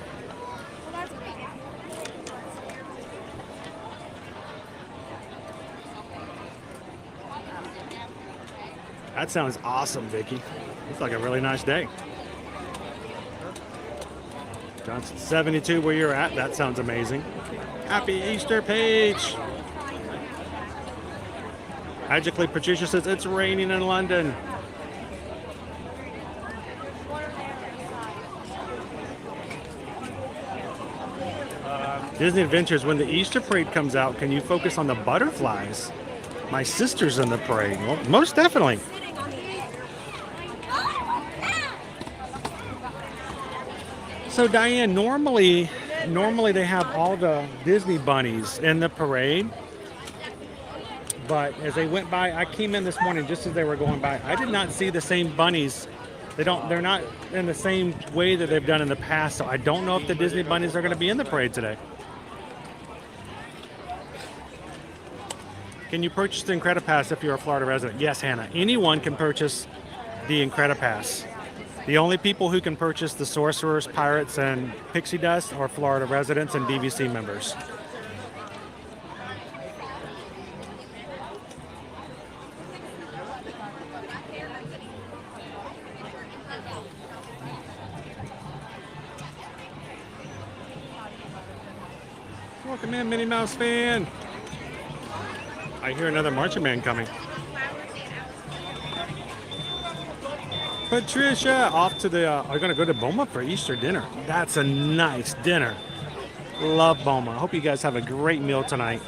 That sounds awesome, Vicky. Looks like a really nice day. Johnson 72 where you're at. That sounds amazing. Happy Easter, Paige. Magically, Patricia says it's raining in London. Disney Adventures, when the Easter parade comes out, can you focus on the butterflies? My sister's in the parade. Well, most definitely. So Diane, normally they have all the Disney bunnies in the parade, but as they went by, I came in this morning just as they were going by. I did not see the same bunnies. They're not in the same way that they've done in the past. So I don't know if the Disney bunnies are going to be in the parade today. Can you purchase the Incredipass if you're a Florida resident? Yes, Hannah. Anyone can purchase the Incredipass. The only people who can purchase the Sorcerers, Pirates, and Pixie Dust are Florida residents and DVC members. Welcome in, Minnie Mouse fan. I hear another marching band coming. Patricia, off to the, are going to go to Boma for Easter dinner. That's a nice dinner. Love Boma. I hope you guys have a great meal tonight.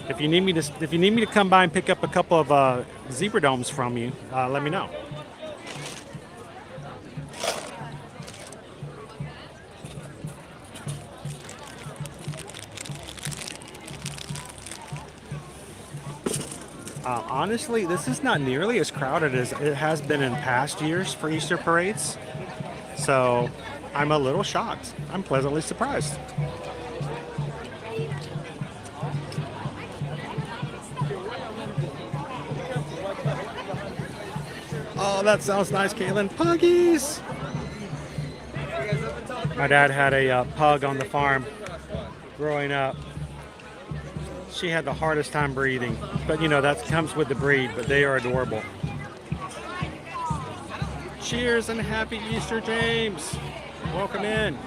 If you need me to come by and pick up a couple of zebra domes from you, let me know. Honestly, this is not nearly as crowded as it has been in past years for Easter parades. So I'm a little shocked. I'm pleasantly surprised. Oh, that sounds nice, Caitlin. Puggies! My dad had a pug on the farm growing up. She had the hardest time breathing, but you know, that comes with the breed, but they are adorable. Cheers and happy Easter, James. Welcome in.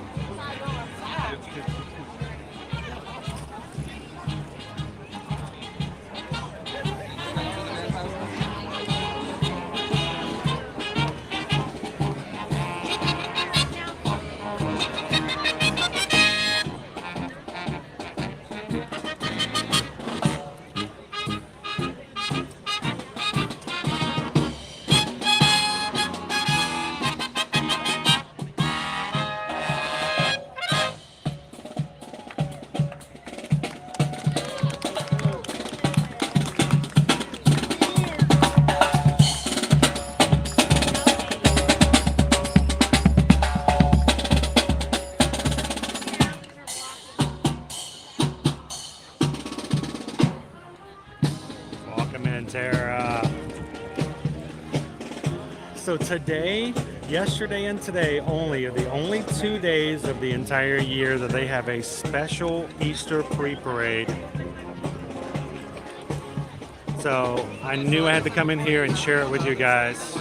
So today, yesterday and today only are the only 2 days of the entire year that they have a special Easter pre-parade. So I knew I had to come in here and share it with you guys.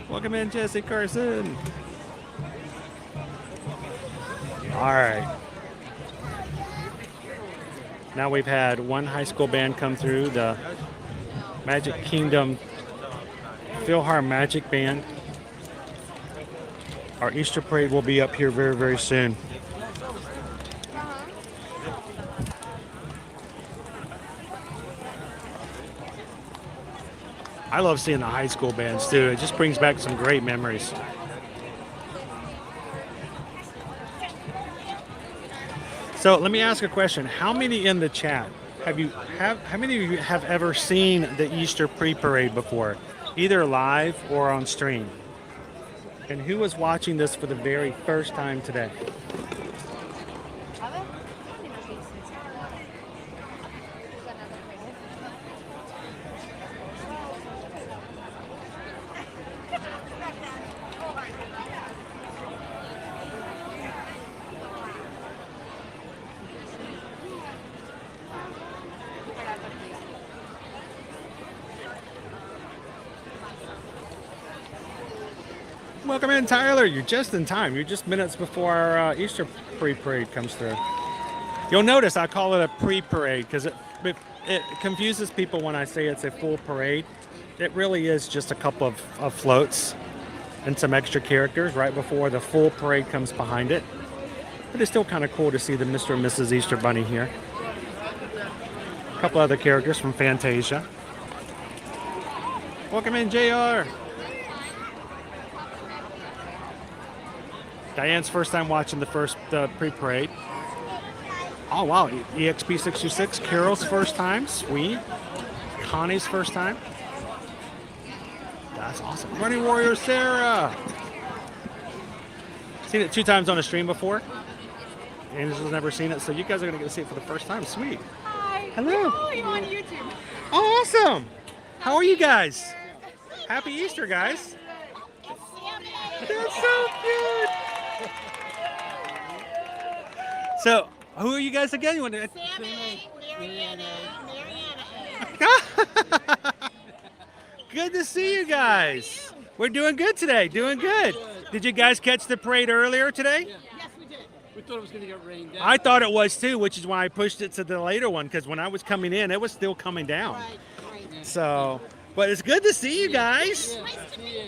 Welcome in, Jesse Carson. All right. Now we've had one high school band come through, the Magic Kingdom Philharmonic Band. Our Easter parade will be up here very, very soon. I love seeing the high school bands too. It just brings back some great memories. So let me ask a question. How many in the chat how many of you have ever seen the Easter pre-parade before, either live or on stream? And who was watching this for the very first time today? Welcome in, Tyler. You're just in time. You're just minutes before our Easter pre-parade comes through. You'll notice I call it a pre-parade because it confuses people when I say it's a full parade. It really is just a couple of floats and some extra characters right before the full parade comes behind it. But it's still kind of cool to see the Mr. and Mrs. Easter Bunny here. A couple other characters from Fantasia. Welcome in, JR. Diane's first time watching the first pre-parade. Oh, wow. EXP626. Carol's first time. Sweet. Connie's first time. That's awesome. Running Warrior Sarah. Seen it 2 times on a stream before. Angela's never seen it, so you guys are going to get to see it for the first time. Sweet. Hi. Hello. Oh, you're on YouTube. Awesome. How are you guys? Happy Easter, guys. That's so cute. So, who are you guys again? You want to... Good to see you guys. We're doing good today. Doing good. Did you guys catch the parade earlier today? Yes, we did. We thought it was going to get rained down. I thought it was too, which is why I pushed it to the later one, because when I was coming in, it was still coming down. Right. So, but it's good to see you guys.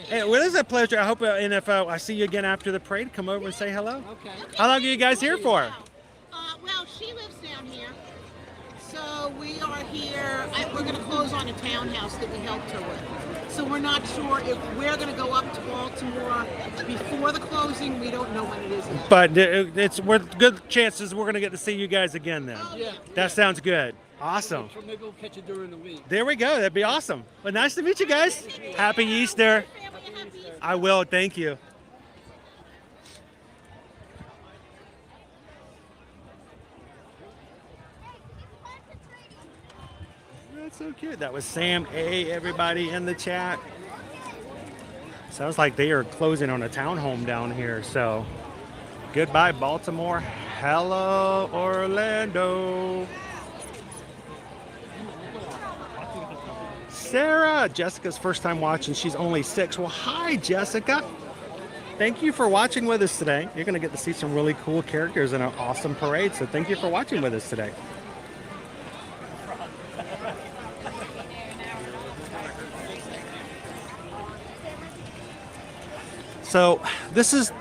Hey, well, it is a pleasure. I hope if I see you again after the parade, come over and say hello. Okay. How long are you guys here for? Well, she lives down here, so we are here. We're going to close on a townhouse that we helped her with. So we're not sure if we're going to go up to Baltimore before the closing. We don't know when it is yet. But we're good chances we're going to get to see you guys again then. Yeah. That sounds good. Awesome. Maybe we'll catch you during the week. There we go. That'd be awesome. Well, nice to meet you guys. Happy Easter. I will. Thank you. That's so cute. That was Sam A. Everybody in the chat. Sounds like they are closing on a townhome down here. So goodbye, Baltimore. Hello, Orlando. Sarah, Jessica's first time watching. She's only 6. Well, hi, Jessica. Thank you for watching with us today. You're going to get to see some really cool characters in an awesome parade. So thank you for watching with us today. So this is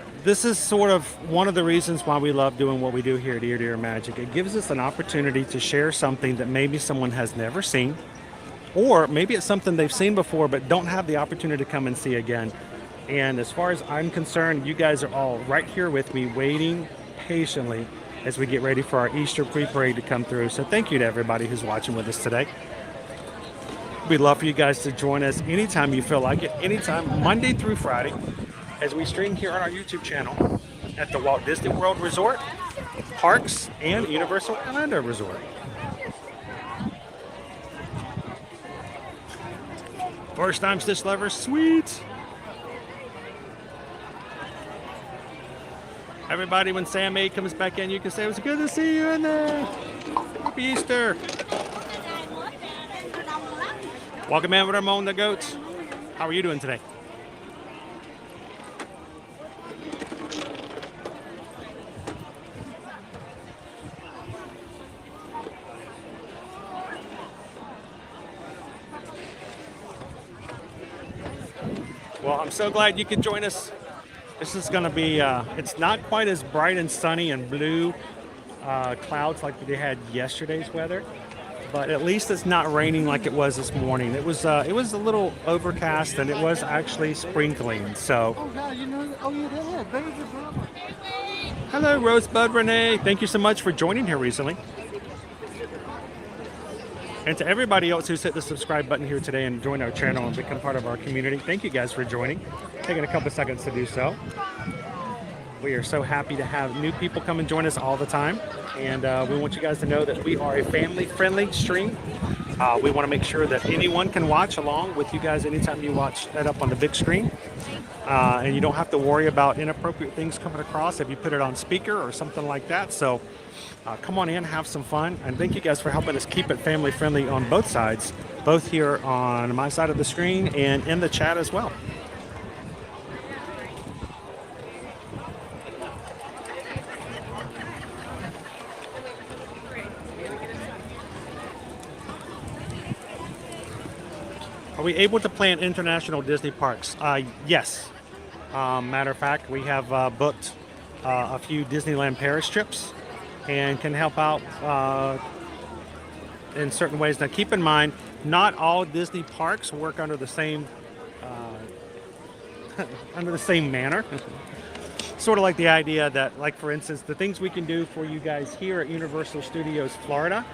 sort of one of the reasons why we love doing what we do here at Ear to Ear Magic. It gives us an opportunity to share something that maybe someone has never seen, or maybe it's something they've seen before but don't have the opportunity to come and see again. And as far as I'm concerned, you guys are all right here with me, waiting patiently as we get ready for our Easter pre-parade to come through. So thank you to everybody who's watching with us today. We'd love for you guys to join us anytime you feel like it, anytime, Monday through Friday, as we stream here on our YouTube channel at the Walt Disney World Resort, Parks, and Universal Orlando Resort. First time Stitch lovers, sweet. Everybody, when Sam A comes back in, you can say it was good to see you in there. Happy Easter. Welcome in with Ramon the Goats. How are you doing today? Well, I'm so glad you could join us. This is going to be, it's not quite as bright and sunny and blue clouds like they had yesterday's weather, but at least it's not raining like it was this morning. It was a little overcast and it was actually sprinkling. So, Oh God, you know, oh you did. Very good job. hello, Rosebud Renee. Thank you so much for joining here recently. And to everybody else who's hit the subscribe button here today and joined our channel and become part of our community, thank you guys for joining. Taking a couple seconds to do so. We are so happy to have new people come and join us all the time. And we want you guys to know that we are a family-friendly stream. We want to make sure that anyone can watch along with you guys anytime you watch that up on the big screen. And you don't have to worry about inappropriate things coming across if you put it on speaker or something like that. So come on in, have some fun. And thank you guys for helping us keep it family-friendly on both sides, both here on my side of the screen and in the chat as well. Are we able to plan international Disney parks? Yes. Matter of fact, we have booked a few Disneyland Paris trips and can help out in certain ways. Now, keep in mind, not all Disney parks work under the same manner. Sort of like the idea that, like for instance, the things we can do for you guys here at Universal Studios Florida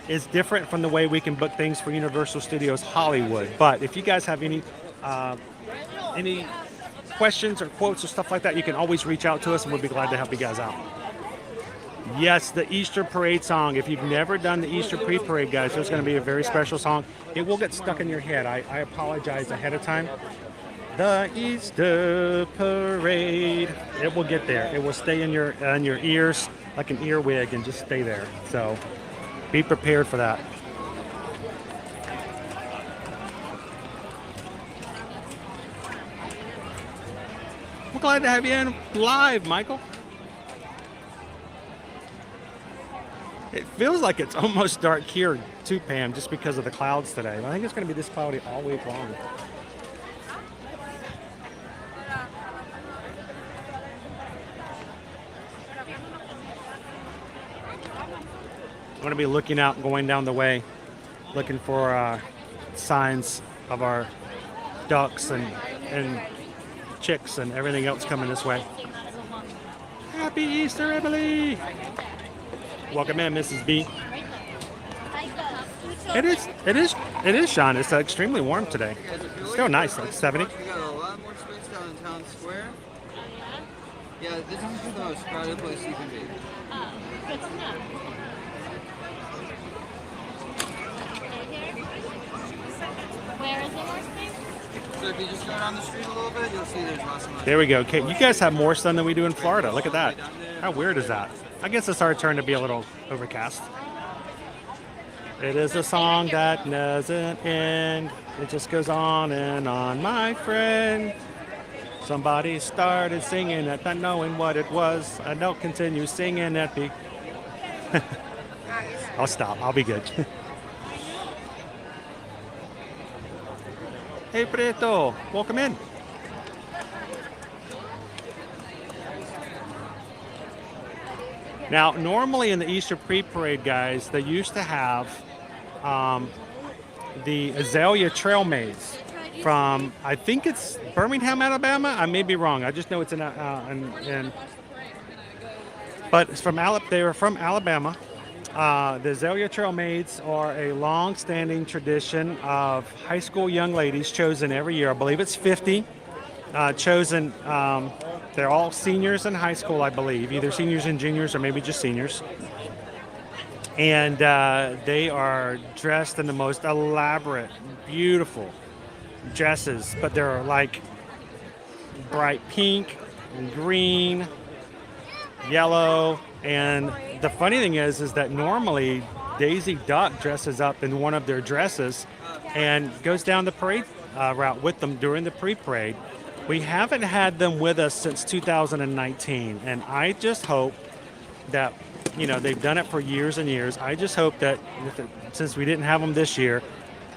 is different from the way we can book things for Universal Studios Hollywood. But if you guys have any questions or quotes or stuff like that, you can always reach out to us and we'll be glad to help you guys out. Yes, the Easter parade song. If you've never done the Easter pre-parade, guys, there's going to be a very special song. It will get stuck in your head. I apologize ahead of time. The Easter parade. It will get there. It will stay in your ears like an earwig and just stay there. So be prepared for that. We're glad to have you in live, Michael. It feels like it's almost dark here too, Pam, just because of the clouds today. I think it's going to be this cloudy all week long. I'm going to be looking out and going down the way, looking for signs of our ducks and chicks and everything else coming this way. Happy Easter, Emily! Welcome in, Mrs. B. It is, Sean. It's extremely warm today. It's still nice, like 70. We got a lot more space down in Town Square. Yeah, this is the most crowded place you can be. Good to know. Where is there more space? So if you just go down the street a little bit, you'll see there's lots of. There we go. Okay, you guys have more sun than we do in Florida. Look at that. How weird is that? I guess it's our turn to be a little overcast. It is a song that doesn't end. It just goes on and on, my friend. Somebody started singing it, not knowing what it was. I don't continue singing at the... I'll stop. I'll be good. Hey, Preto. Welcome in. Now, normally in the Easter pre-parade, guys, they used to have the Azalea Trail Maze from, I think it's Birmingham, Alabama. I may be wrong. I just know it's but it's from they were from Alabama. The Azalea Trail Maids are a long-standing tradition of high school young ladies chosen every year. I believe it's 50 chosen. They're all seniors in high school, I believe, either seniors and juniors or maybe just seniors. And they are dressed in the most elaborate, beautiful dresses, but they're like bright pink and green, yellow. And the funny thing is that normally Daisy Duck dresses up in one of their dresses and goes down the parade route with them during the pre-parade. We haven't had them with us since 2019, and I just hope that, you know, they've done it for years and years. I just hope that since we didn't have them this year,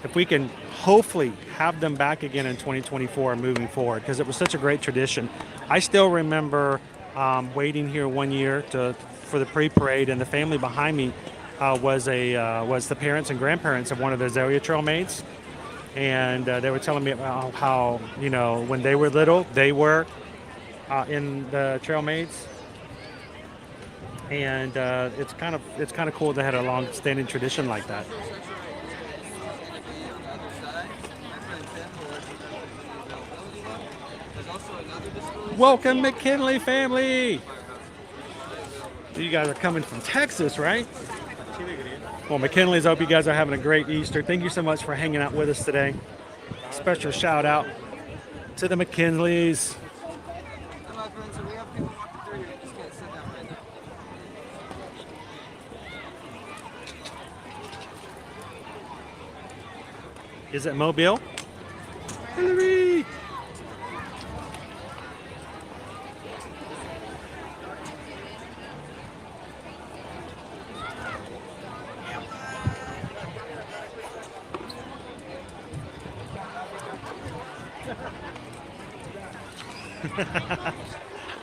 if we can hopefully have them back again in 2024 and moving forward, because it was such a great tradition. I still remember waiting here one year for the pre-parade, and the family behind me was the parents and grandparents of one of the Azalea Trail Maids, and they were telling me about how, you know, when they were little, they were in the Trail Maids, and it's kind of cool they had a long-standing tradition like that. Welcome, McKinley family. You guys are coming from Texas, right? Well, McKinley's, I hope you guys are having a great Easter. Thank you so much for hanging out with us today. Special shout out to the McKinleys. Is it Mobile? Hillary!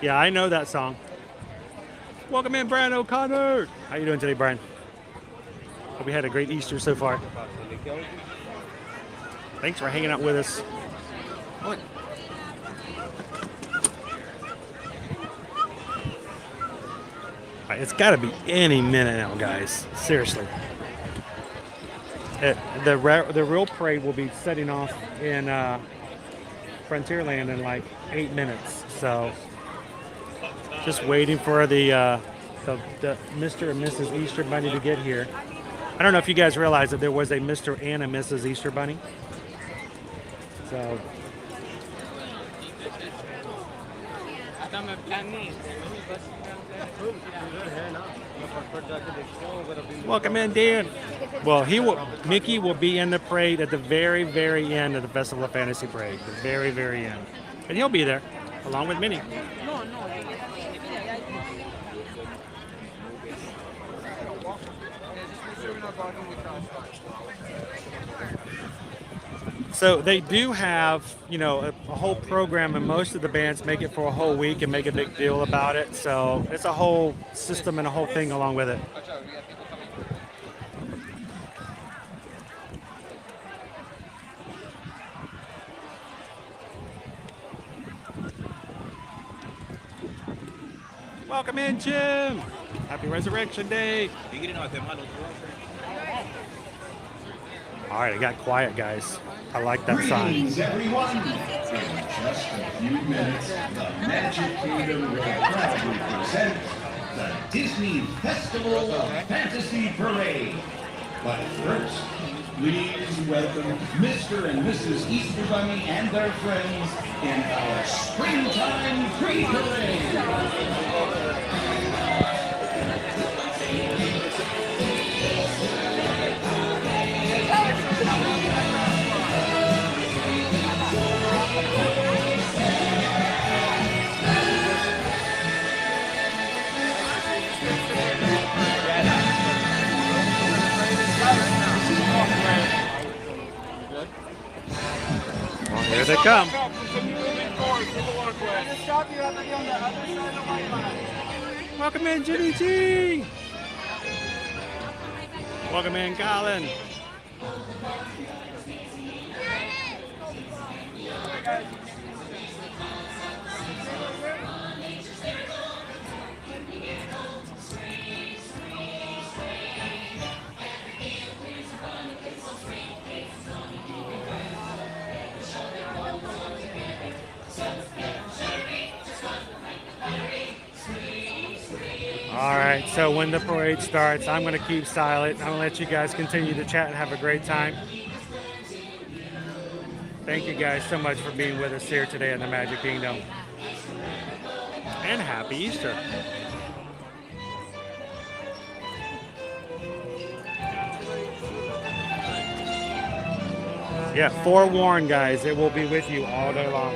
Yeah, I know that song. Welcome in, Brian O'Connor. How you doing today, Brian? Hope we had a great Easter so far. Thanks for hanging out with us. What? It's got to be any minute now, guys. Seriously. The real parade will be setting off in Frontierland in like 8 minutes. So just waiting for the Mr. and Mrs. Easter Bunny to get here. I don't know if you guys realize that there was a Mr. and a Mrs. Easter Bunny. So welcome in, Dan. Well, Mickey will be in the parade at the very, very end of the Festival of Fantasy Parade, the very, very end, and he'll be there along with Minnie. So they do have, you know, a whole program, and most of the bands make it for a whole week and make a big deal about it. So it's a whole system and a whole thing along with it. Welcome in, Jim. Happy Resurrection Day. All right, it got quiet, guys. I like that sign. Greetings, everyone. In just a few minutes, the Magic Kingdom will proudly present the Disney Festival of Fantasy Parade. But first, please welcome Mr. and Mrs. Easter Bunny and their friends in our springtime pre-parade. Here they come. Welcome in, Jimmy G. Welcome in, Colin. All right, so when the parade starts, I'm going to keep silent. I'm going to let you guys continue to chat and have a great time. Thank you guys so much for being with us here today in the Magic Kingdom. And happy Easter. Yeah, forewarn guys, it will be with you all day long.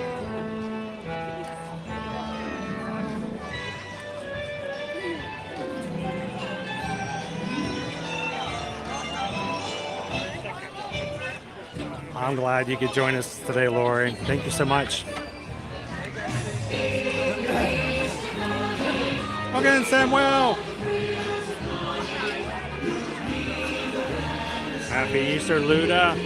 I'm glad you could join us today, Lori. Thank you so much. Again, Samuel. Happy Easter, Luda.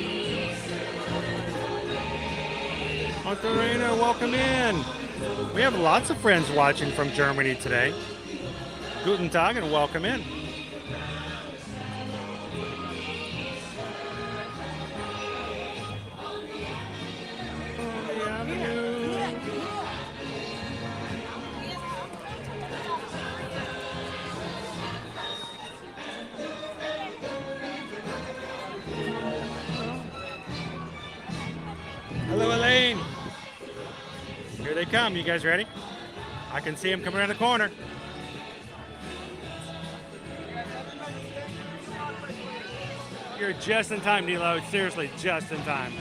Monterena, welcome in. We have lots of friends watching from Germany today. Guten Tag and welcome in. Hello, Elaine. Here they come. You guys ready? I can see them coming around the corner. You're just in time, Nilo. Seriously, just in time.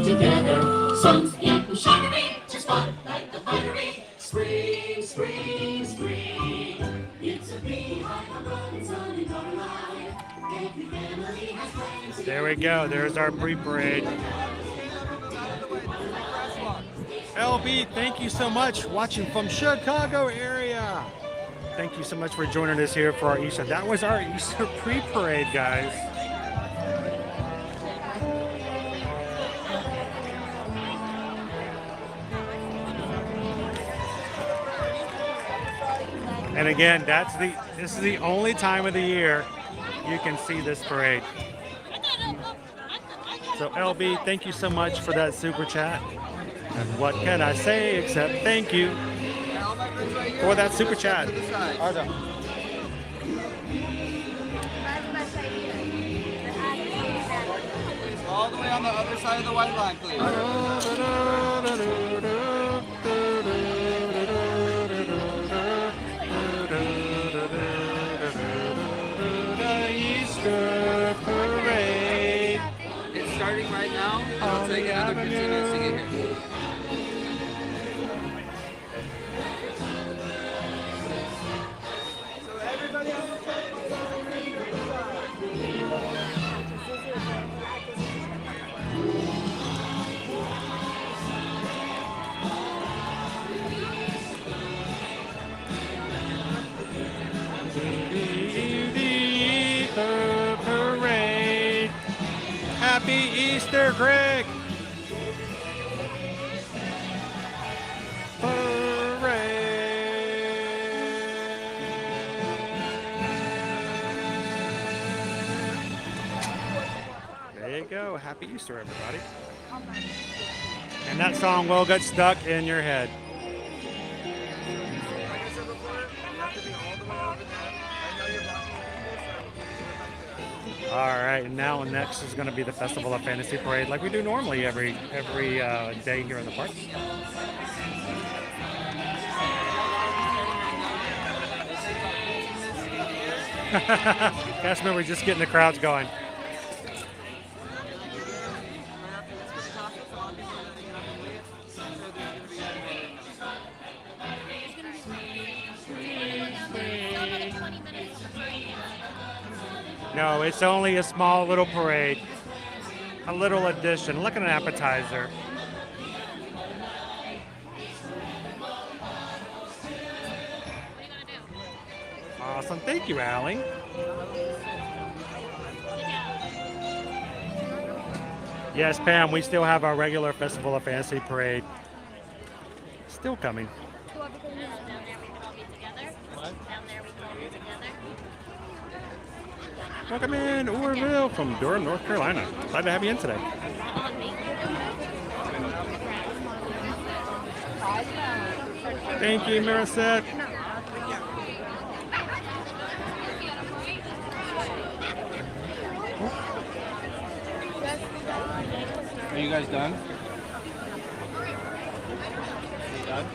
together. Sun's getting shinery, just fun like the buttery. Spring, spring, spring. It's a beehive, a running sun in our life. Every family has plans. There we go. There's our pre-parade. LB, thank you so much. Watching from Chicago area. Thank you so much for joining us here for our Easter. That was our Easter pre-parade, guys. And again, this is the only time of the year you can see this parade. So LB, thank you so much for that super chat. And what can I say except thank you for that super chat. All the way on the other side of the white line, please. Easter parade. It's starting right now. It'll take another 15 minutes to get here. So everybody on the Easter parade. Happy Easter, Greg. There you go. Happy Easter, everybody. And that song will get stuck in your head. All right, and now next is going to be the Festival of Fantasy Parade, like we do normally every day here in the park. Guys, remember, we're just getting the crowds going. No, it's only a small little parade, a little addition. Look at an appetizer. Awesome. Thank you, Allie. Yes, Pam, we still have our regular Festival of Fantasy Parade. Still coming. Welcome in, Orville from Durham, North Carolina. Glad to have you in today. Thank you, Marissette. Are you guys done? Done?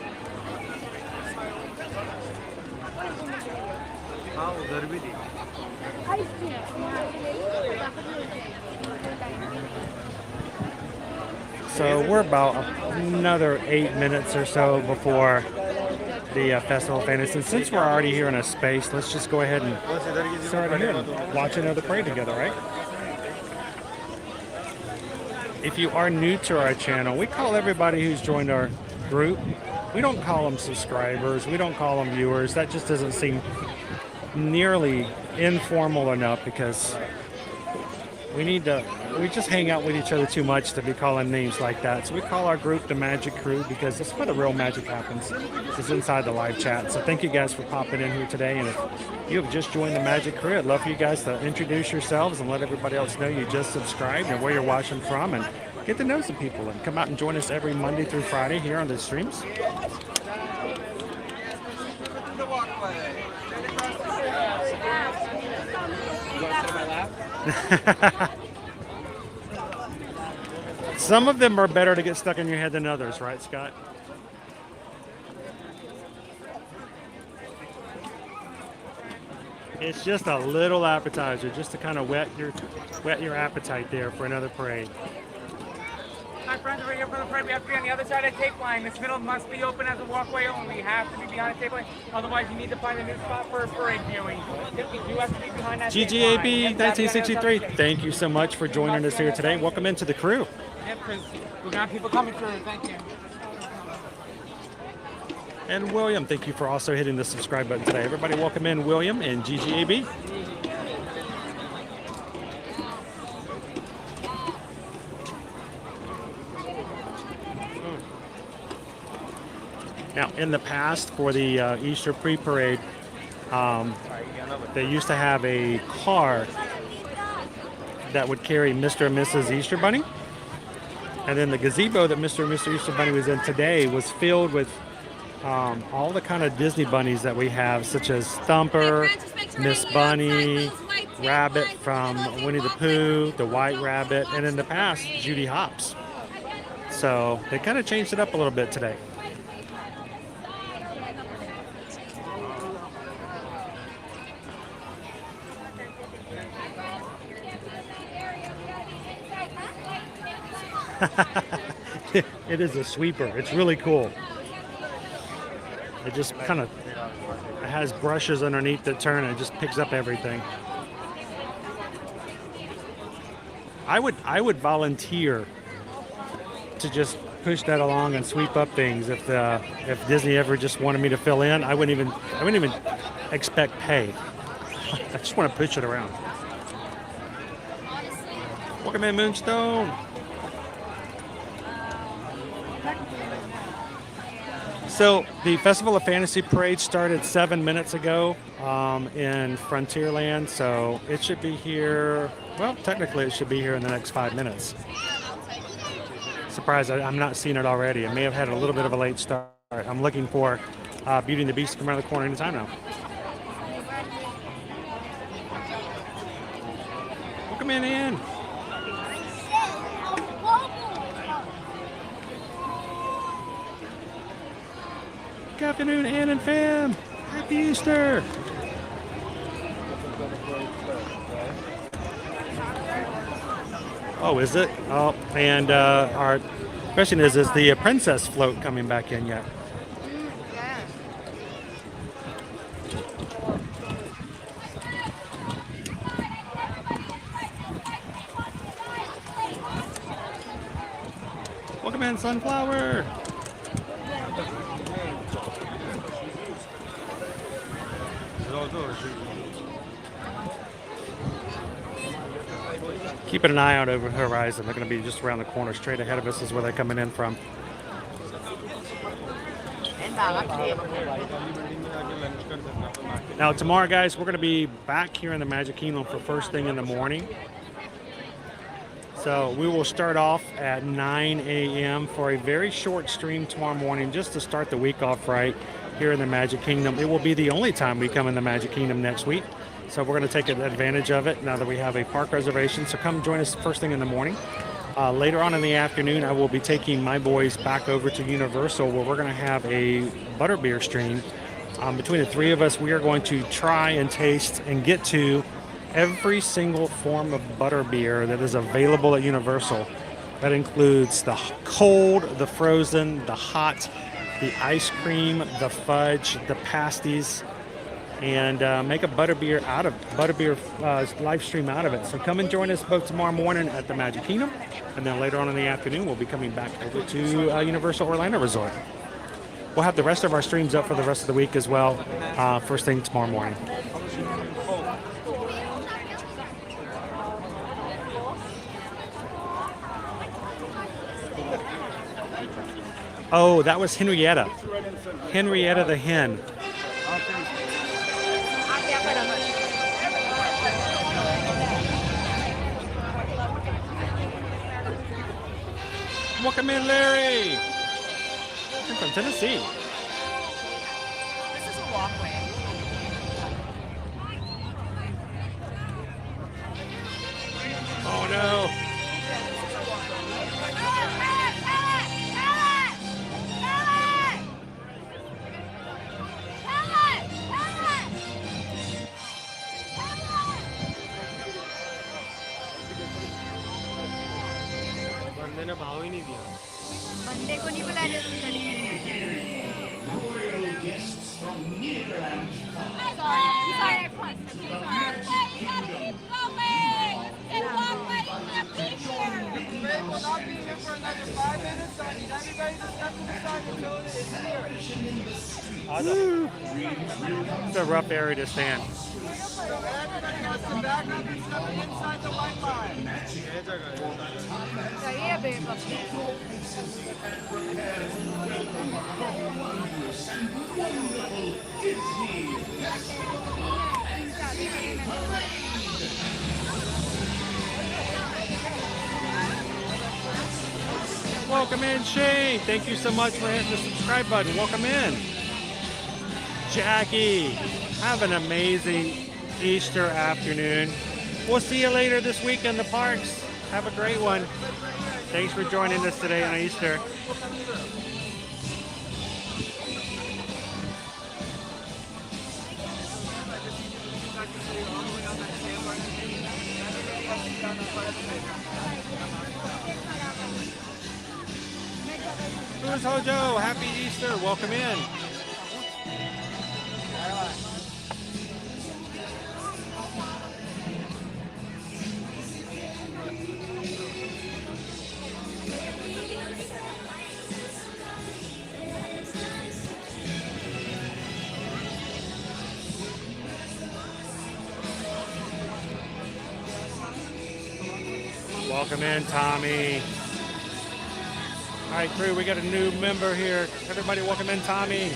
So we're about another 8 minutes or so before the Festival of Fantasy. And since we're already here in a space, let's just go ahead and start here and watch another parade together, right? If you are new to our channel, we call everybody who's joined our group, we don't call them subscribers, we don't call them viewers. That just doesn't seem nearly informal enough, because we just hang out with each other too much to be calling names like that. So we call our group the Magic Crew, because that's where the real magic happens. It's inside the live chat. So thank you guys for popping in here today. And if you have just joined the Magic Crew, I'd love for you guys to introduce yourselves and let everybody else know you just subscribed and where you're watching from, and get to know some people and come out and join us every Monday through Friday here on the streams. Some of them are better to get stuck in your head than others, right, Scott? It's just a little appetizer, just to kind of whet your appetite there for another parade. my friends over here for the parade. We have to be on the other side of the tape line. This middle must be open as a walkway only. We have to be behind the tape line. Otherwise, you need to find a new spot for a parade viewing. You have to be behind that tape line. GGAB 1963, thank you so much for joining us here today. Welcome into the crew. Yep, because we got people coming through. Thank you. And William, thank you for also hitting the subscribe button today. Everybody welcome in William and GGAB. Now, in the past, for the Easter pre-parade, they used to have a car that would carry Mr. and Mrs. Easter Bunny. And then the gazebo that Mr. and Mr. Easter Bunny was in today was filled with all the kind of Disney bunnies that we have, such as Thumper, Miss Bunny, Rabbit from Winnie the Pooh, the White Rabbit, and in the past, Judy Hopps. So they kind of changed it up a little bit today. It is a sweeper. It's really cool. It just kind of has brushes underneath that turn and it just picks up everything. I would volunteer to just push that along and sweep up things. If Disney ever just wanted me to fill in, I wouldn't even expect pay. I just want to push it around. Welcome in, Moonstone. So the Festival of Fantasy Parade started 7 minutes ago in Frontierland, so it should be here, well, technically it should be here in the next 5 minutes. Surprised I'm not seeing it already. It may have had a little bit of a late start. I'm looking for Beauty and the Beast to come around the corner anytime now. Welcome in. Good afternoon, Ann and fam. Happy Easter. Oh, is it? Oh, and our question is the princess float coming back in yet? Welcome in, Sunflower. Keeping an eye out over the horizon. They're going to be just around the corner. Straight ahead of us is where they're coming in from. Now tomorrow, guys, we're going to be back here in the Magic Kingdom for first thing in the morning. So we will start off at 9 a.m. for a very short stream tomorrow morning just to start the week off right here in the Magic Kingdom. It will be the only time we come in the Magic Kingdom next week. So we're going to take advantage of it now that we have a park reservation. So come join us first thing in the morning. Later on in the afternoon, I will be taking my boys back over to Universal where we're going to have a Butterbeer stream. Between the three of us, we are going to try and taste and get to every single form of Butterbeer that is available at Universal. That includes the cold, the frozen, the hot, the ice cream, the fudge, the pasties, and make a Butterbeer live stream out of it. So come and join us both tomorrow morning at the Magic Kingdom, and then later on in the afternoon we'll be coming back over to Universal Orlando Resort. We'll have the rest of our streams up for the rest of the week as well, first thing tomorrow morning. Oh, that was Henrietta. Henrietta the hen. Welcome in, Larry. I'm from Tennessee. This is a walkway. Oh no. मैंने भाव ही नहीं दिया Woo. It's a rough area to stand. So everybody has to back up and step inside the white line. Welcome in, Shane. Thank you so much for hitting the subscribe button. Welcome in. Jackie, have an amazing Easter afternoon. We'll see you later this week in the parks. Have a great one. Thanks for joining us today on Easter. Who's Hojo? Happy Easter. Welcome in. Welcome in, Tommy. All right, crew, we got a new member here. Everybody welcome in Tommy.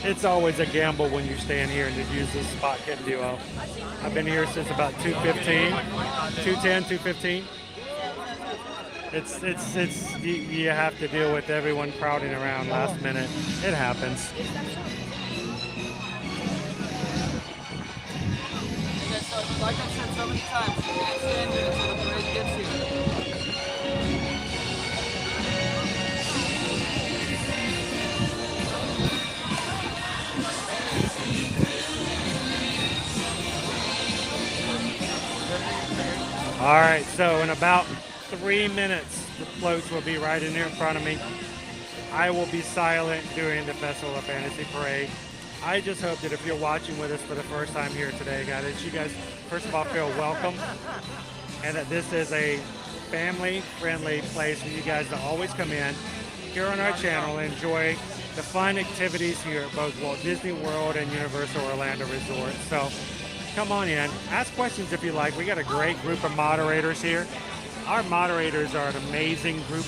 It's always a gamble when you stand here and just use this spot kit duo. I've been here since about 2:15, 2:10, 2:15. It's you have to deal with everyone crowding around last minute. It happens. Like I said so many times, you can't stand here until the parade gets here. All right, so in about 3 minutes, the floats will be right in here in front of me. I will be silent during the Festival of Fantasy Parade. I just hope that if you're watching with us for the first time here today, guys, that you guys, first of all, feel welcome, and that this is a family-friendly place for you guys to always come in here on our channel and enjoy the fun activities here at both Walt Disney World and Universal Orlando Resort. So come on in, ask questions if you like. We got a great group of moderators here. Our moderators are an amazing group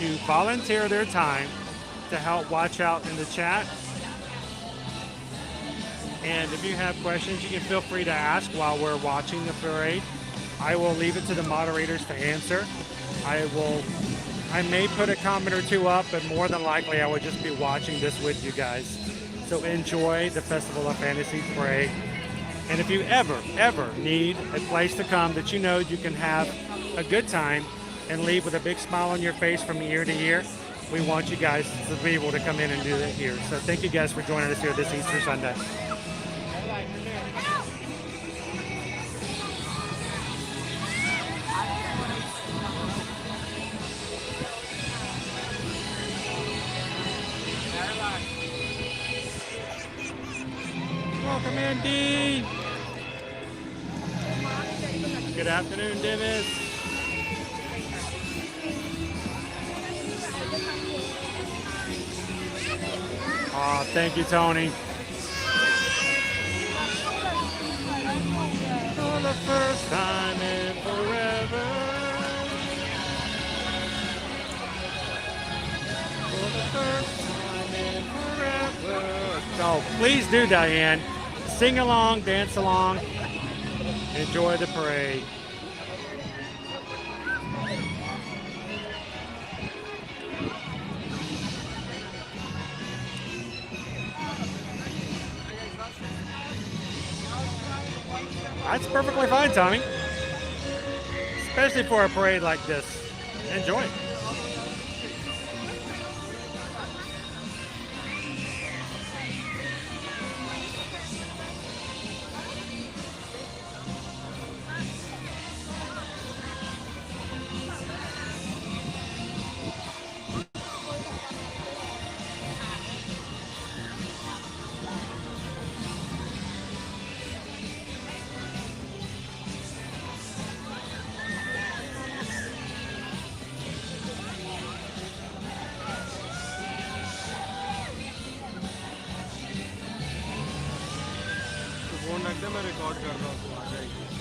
to volunteer their time to help watch out in the chat. And if you have questions, you can feel free to ask while we're watching the parade. I will leave it to the moderators to answer. I may put a comment or two up, but more than likely I will just be watching this with you guys. So enjoy the Festival of Fantasy Parade. And if you ever need a place to come that you know you can have a good time and leave with a big smile on your face from year to year, we want you guys to be able to come in and do that here. So thank you guys for joining us here this Easter Sunday. Welcome in, Dean. Good afternoon, Divis. Oh, thank you, Tony. For the first time in forever. For the first time in forever. So please do, Diane. Sing along, dance along, enjoy the parade. That's perfectly fine, Tommy. Especially for a parade like this. Enjoy it. मैं record कर रहा हूँ आ जाएगी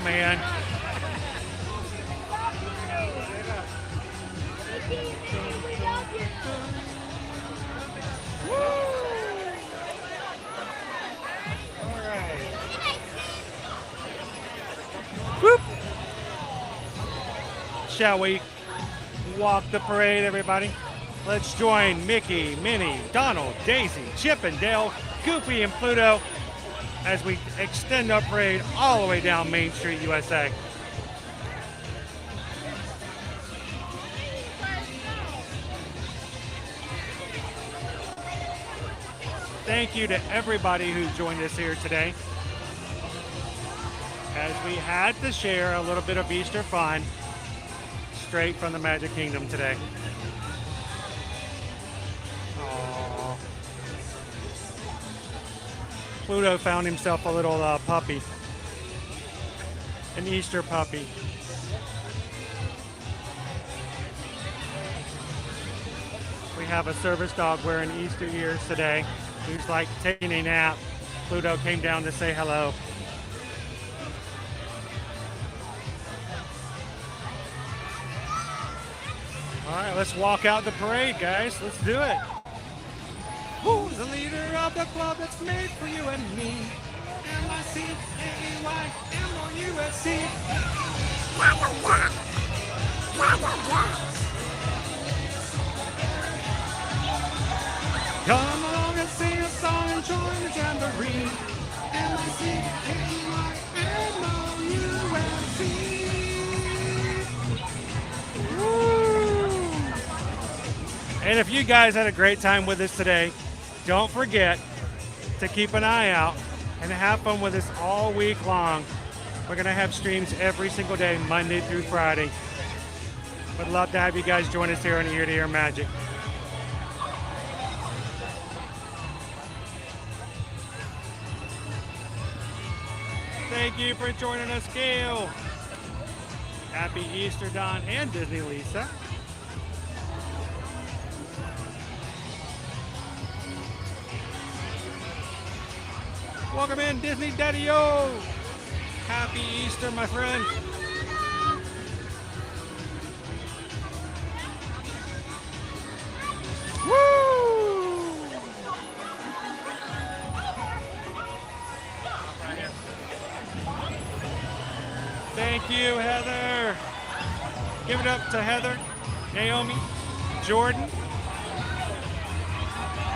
man. Whoop. Shall we walk the parade, everybody? Let's join Mickey, Minnie, Donald, Daisy, Chip and Dale, Goofy and Pluto as we extend our parade all the way down Main Street, USA. Thank you to everybody who joined us here today as we had to share a little bit of Easter fun straight from the Magic Kingdom today. Aww. Pluto found himself a little puppy, an Easter puppy. We have a service dog wearing Easter ears today who's like taking a nap. Pluto came down to say hello. All right, let's walk out the parade, guys. Let's do it. Who's the leader of the club that's made for you and me? M-I-C-A-Y-M-O-U-S-C. Come along and sing a song and join the jamboree. M-I-C-A-Y-M-O-U-S-C. Woo! And if you guys had a great time with us today, don't forget to keep an eye out and have fun with us all week long. We're going to have streams every single day, Monday through Friday. Would love to have you guys join us here on Ear to Ear Magic. Thank you for joining us, Gail. Happy Easter, Don and Disney Lisa. Welcome in, Disney Daddy-O. Happy Easter, my friend. Woo! Thank you, Heather. Give it up to Heather, Naomi, Jordan,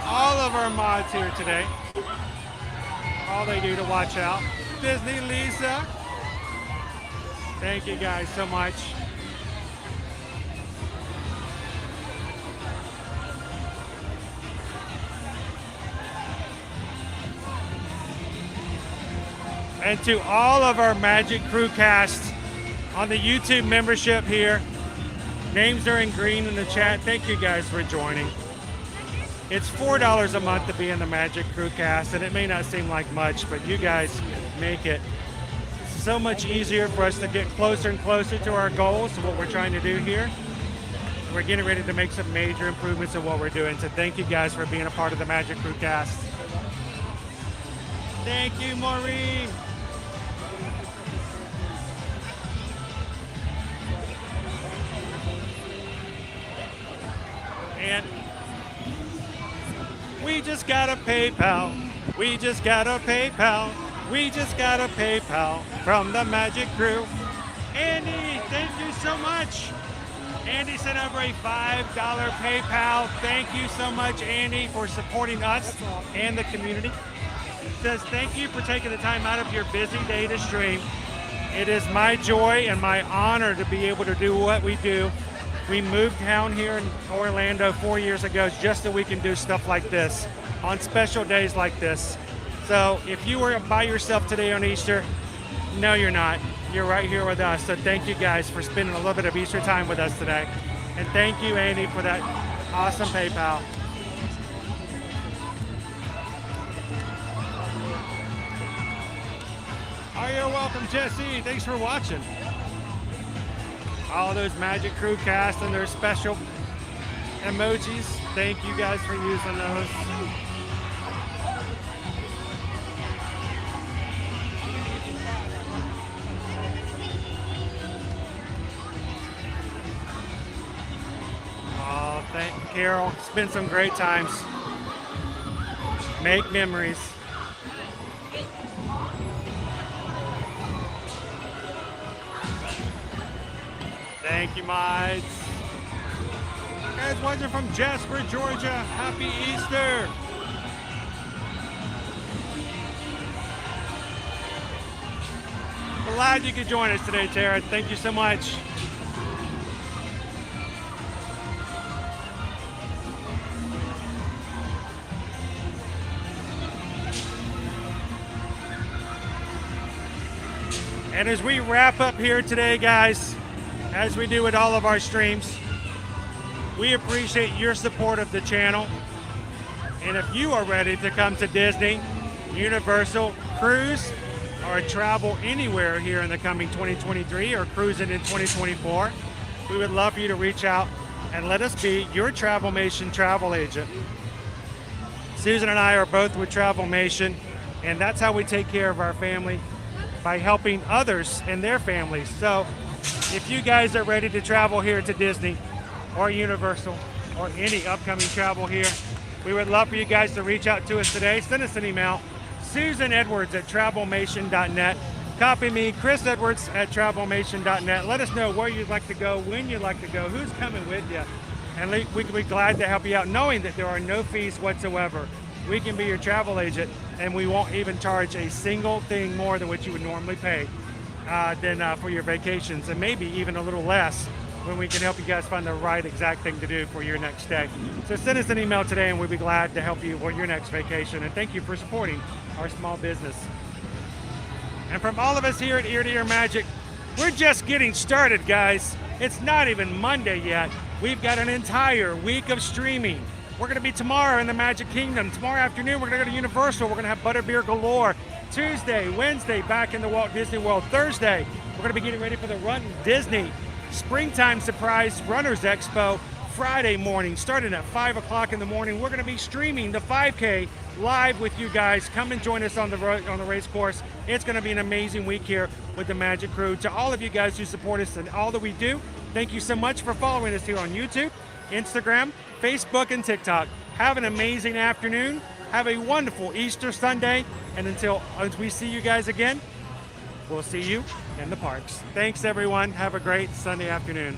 all of our mods here today. All they do to watch out. Disney Lisa. Thank you guys so much. And to all of our Magic Crew cast on the YouTube membership here. Names are in green in the chat. Thank you guys for joining. It's $4 a month to be in the Magic Crew cast, and it may not seem like much, but you guys make it so much easier for us to get closer and closer to our goals, what we're trying to do here. We're getting ready to make some major improvements in what we're doing, so thank you guys for being a part of the Magic Crew cast. Thank you, Maureen. And we just got a PayPal. We just got a PayPal. We just got a PayPal from the Magic Crew. Andy, thank you so much. Andy sent over a $5 PayPal. Thank you so much, Andy, for supporting us and the community. Says thank you for taking the time out of your busy day to stream. It is my joy and my honor to be able to do what we do. We moved down here in Orlando 4 years ago just so we can do stuff like this on special days like this. So if you were by yourself today on Easter, no, you're not. You're right here with us. So thank you guys for spending a little bit of Easter time with us today. And thank you, Andy, for that awesome PayPal. Oh, you're welcome, Jesse. Thanks for watching. All those Magic Crew cast and their special emojis. Thank you guys for using those. Carol. Spend some great times. Make memories. Thank you, Mides. Guys watching from Jasper, Georgia. Happy Easter. Glad you could join us today, Tara. Thank you so much. And as we wrap up here today, guys, as we do with all of our streams, we appreciate your support of the channel. And if you are ready to come to Disney, Universal, cruise, or travel anywhere here in the coming 2023 or cruising in 2024, we would love for you to reach out and let us be your Travelmation travel agent. Susan and I are both with Travelmation, and that's how we take care of our family, by helping others and their families. So if you guys are ready to travel here to Disney or Universal or any upcoming travel here, we would love for you guys to reach out to us today. Send us an email, susanedwards@travelmation.net. Copy me, Chris Edwards at travelmation.net. Let us know where you'd like to go, when you'd like to go, who's coming with you. And we can be glad to help you out, knowing that there are no fees whatsoever. We can be your travel agent, and we won't even charge a single thing more than what you would normally pay for your vacations, and maybe even a little less when we can help you guys find the right exact thing to do for your next stay. So send us an email today, and we'll be glad to help you with your next vacation. And thank you for supporting our small business. And from all of us here at Ear to Ear Magic, we're just getting started, guys. It's not even Monday yet. We've got an entire week of streaming. We're going to be tomorrow in the Magic Kingdom. Tomorrow afternoon, we're going to go to Universal. We're going to have Butterbeer galore. Tuesday, Wednesday, back in the Walt Disney World. Thursday, we're going to be getting ready for the Run Disney Springtime Surprise Runners Expo. Friday morning, starting at 5 o'clock in the morning, we're going to be streaming the 5K live with you guys. Come and join us on the race course. It's going to be an amazing week here with the Magic Crew. To all of you guys who support us and all that we do, thank you so much for following us here on YouTube, Instagram, Facebook, and TikTok. Have an amazing afternoon. Have a wonderful Easter Sunday. And until we see you guys again, we'll see you in the parks. Thanks, everyone. Have a great Sunday afternoon.